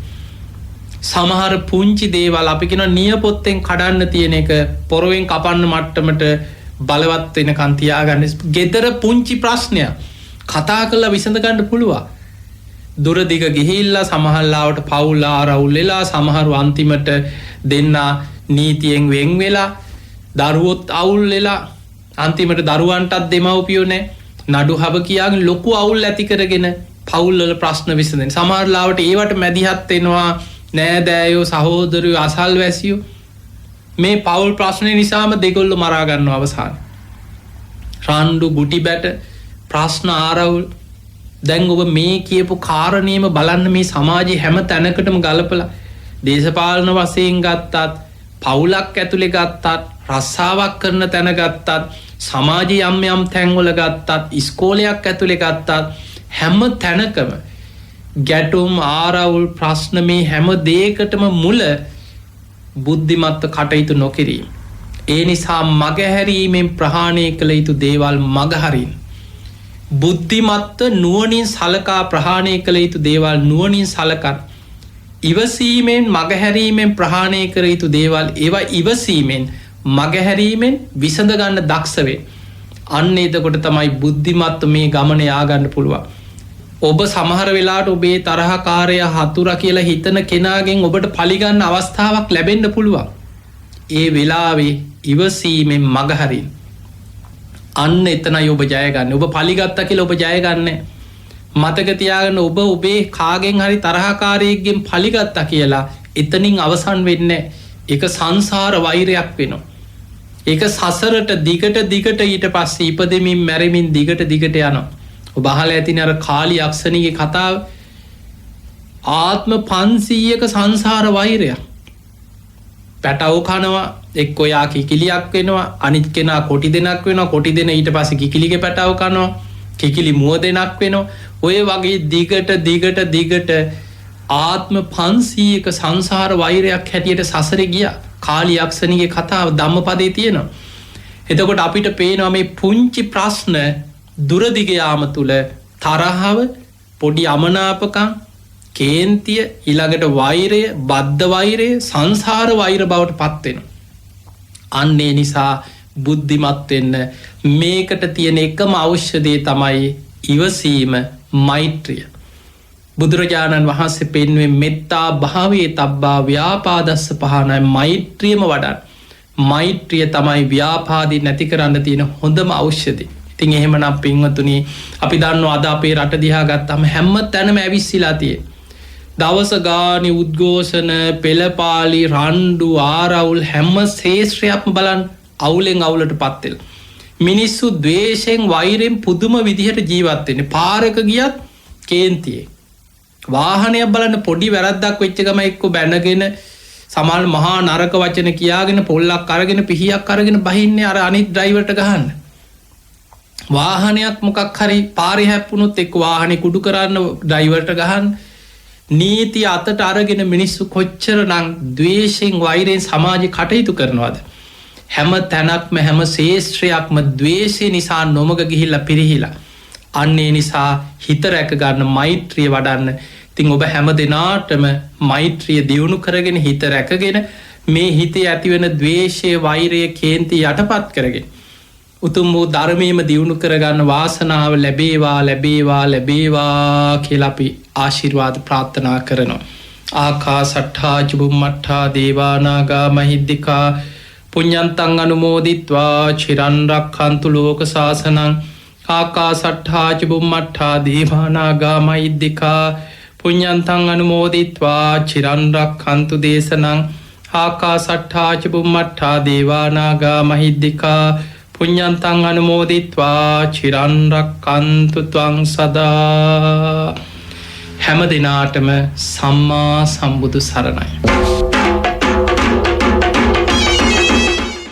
සමහර පුංචි දේවල් අපි කියන නියපොත්තෙන් කඩන්න තියෙන එක පොරවෙන් කපන්න මට්ටමට බලවත් වෙනකන් තියාගන්න. ගෙදර පුංචි ප්‍රශ්නයක් කතා කරලා විසඳ ගන්න පුළුවන්. දුර දිග ගිහිල්ලා සමහරලාවට පවුල ආරවුල් වෙලා සමහරු අන්තිමට දෙන්න නීතියෙන් වෙන් වෙලා දරුවොත් අවුල් වෙලා අන්තිමට දරුවන්ටත් දෙමව්පියෝ නැහැ. නඩු හබ කියාගෙන ලොකු අවුල් ඇති කරගෙන පවුල් වල ප්‍රශ්න විසඳෙන. සමහරලාවට ඒවට මැදිහත් වෙනවා නෑදෑයෝ සහෝදරයෝ අසල්වැසියෝ. මේ පවුල් ප්‍රශ්නය නිසාම දෙගොල්ලෝ මරා ගන්නවා අවසාන. රණ්ඩු ගුටි බැට ප්‍රශ්න ආරවුල්. දැන් ඔබ මේ කියපු කාරණේම බලන්න මේ සමාජයේ හැම තැනකටම ගලපලා දේශපාලන වශයෙන් ගත්තත් පවුලක් ඇතුලේ ගත්තත් රස්සාවක් කරන තැන ගත්තත් සමාජයේ යම් තැන්වල ගත්තත් ඉස්කෝලයක් ඇතුලේ ගත්තත් හැම තැනකම ගැටුම් ආරවුල් ප්‍රශ්න මේ හැම දෙයකටම මුල බුද්ධිමත්ව කටයුතු නොකිරීම. ඒ නිසා මගහැරීමෙන් ප්‍රහාණය කළ යුතු දේවල් මගහරින්. බුද්ධිමත්ව නුවණින් සලකා ප්‍රහාණය කළ යුතු දේවල් නුවණින් සලකන. ඉවසීමෙන් මගහැරීමෙන් ප්‍රහාණය කළ යුතු දේවල් ඒවා ඉවසීමෙන් මගහැරීමෙන් විසඳ ගන්න දක්ෂ වෙන්න. අන්න එතකොට තමයි බුද්ධිමත්ව මේ ගමන යාගන්න පුළුවන්. ඔබ සමහර වෙලාවට ඔබේ තරහකාරය හතුරා කියලා හිතන කෙනාගෙන් ඔබට පලිගන්න අවස්ථාවක් ලැබෙන්න පුළුවන්. ඒ වෙලාවේ ඉවසීමෙන් මගහරින්. අන්න එතනයි ඔබ ජය ගන්න. ඔබ පලිගත්තා කියලා ඔබ ජය ගන්නෑ. මතක තියාගන්න ඔබ ඔබේ කාගෙන් හරි තරහකාරයෙක්ගෙන් පලිගත්තා කියලා එතනින් අවසන් වෙන්නේ ඒක සංසාර වෛරයක් වෙනවා. ඒක සසරට දිගට ඊට පස්සේ ඉපදෙමින් මැරෙමින් දිගට යනවා. ඔබ අහලා ඇතිනේ අර කාලි යක්ෂණිගේ කතාව. ආත්ම 500ක සංසාර වෛරයක්. පැටව කනවා එක්ක යා කිකිලියක් වෙනවා අනිත් කෙනා කොටි දෙනක් වෙනවා කොටි දෙන ඊට පස්සේ කිකිලිගේ පැටව කනවා කිකිලි මුව දෙනක් වෙනවා. ඔය වගේ දිගට ආත්ම 500ක සංසාර වෛරයක් හැටියට සසරේ ගියා. කාලි යක්ෂණිගේ කතාව ධම්මපදයේ තියෙනවා. එතකොට අපිට පේනවා මේ පුංචි ප්‍රශ්න දුරදිග යාම තුළ තරහව පොඩි අමනාපකම් කේන්තිය ඊළඟට වෛරය බද්ධ වෛරය සංසාර වෛර බවට පත් වෙනවා. අන්න ඒ නිසා බුද්ධිමත් වෙන්න මේකට තියෙන එකම ඖෂධය තමයි ඉවසීම මෛත්‍රිය. බුදුරජාණන් වහන්සේ පෙන්වේ මෙත්තා භාවේ තබ්බා ව්‍යාපාදස්ස පහනයි මෛත්‍රියම වඩන් මෛත්‍රිය තමයි ව්‍යාපාදී නැති කරන්න තියෙන හොඳම ඖෂධය. ඉතින් එහෙමනම් පින්වතුනි අපි දන්නවා අද අපේ රට දිහා ගත්තාම හැම තැනම ඇවිස්සීලා තියෙන. දවස ගානේ උද්ඝෝෂණ, පෙළපාලි, රණ්ඩු, ආරවුල් හැම ශේෂ්ත්‍රයක්ම බලන්න අවුලෙන් අවුලටපත් වෙලා. මිනිස්සු ද්වේෂයෙන් වෛරයෙන් පුදුම විදිහට ජීවත් වෙන්නේ. පාරක ගියත් කේන්තියේ. වාහනයක් බලන්න පොඩි වැරද්දක් වෙච්ච ගම එක්ක බැනගෙන සමහර මහා නරක වචන කියාගෙන පොල්ලක් අරගෙන පිහියක් අරගෙන බහින්නේ අර අනිත් ඩ්‍රයිවර්ට ගහන්න. වාහනයක් මොකක් හරි පාරේ හැප්පුණොත් එක්ක වාහනේ කුඩු කරන්න ඩ්‍රයිවර්ට ගහන්න. නීති අතට අරගෙන මිනිස්සු කොච්චරනම් ද්වේෂයෙන් වෛරයෙන් සමාජෙ කටයුතු කරනවද? හැම තැනක්ම හැම ශේෂ්ත්‍රයක්ම ද්වේෂය නිසා නොමග ගිහිල්ලා පිරිහිලා. අන්නේ නිසා හිත රැක ගන්න මෛත්‍රිය වඩන්න. ඉතින් ඔබ හැම දෙනාටම මෛත්‍රිය දියුණු කරගෙන හිත රැකගෙන මේ හිතේ ඇතිවෙන ද්වේෂය, වෛරය, කේන්ති යටපත් කරගෙන උතුම් වූ ධර්මයේම දියුණු කරගන්න වාසනාව ලැබේවා ලැබේවා ලැබේවා කියලා අපි ආශිර්වාද ප්‍රාර්ථනා කරනවා. ආකාසට්ඨා චුම්මට්ඨා දේවා නාග මහිද්దికා පුඤ්ඤන්තං අනුමෝදිත්වා චිරන් රක්ඛන්තු ලෝක සාසනං. ආකාසට්ඨා චුම්මට්ඨා දේවා නාග මහිද්దికා පුඤ්ඤන්තං අනුමෝදිත්වා චිරන් රක්ඛන්තු දේශනං. ආකාසට්ඨා චුම්මට්ඨා දේවා නාග මහිද්దికා පුඤ්ඤන්තං අනුමෝදිත්වා චිරන් රක්ඛන්තු ත්වං සදා. හැම දිනාටම සම්මා සම්බුදු සරණයි.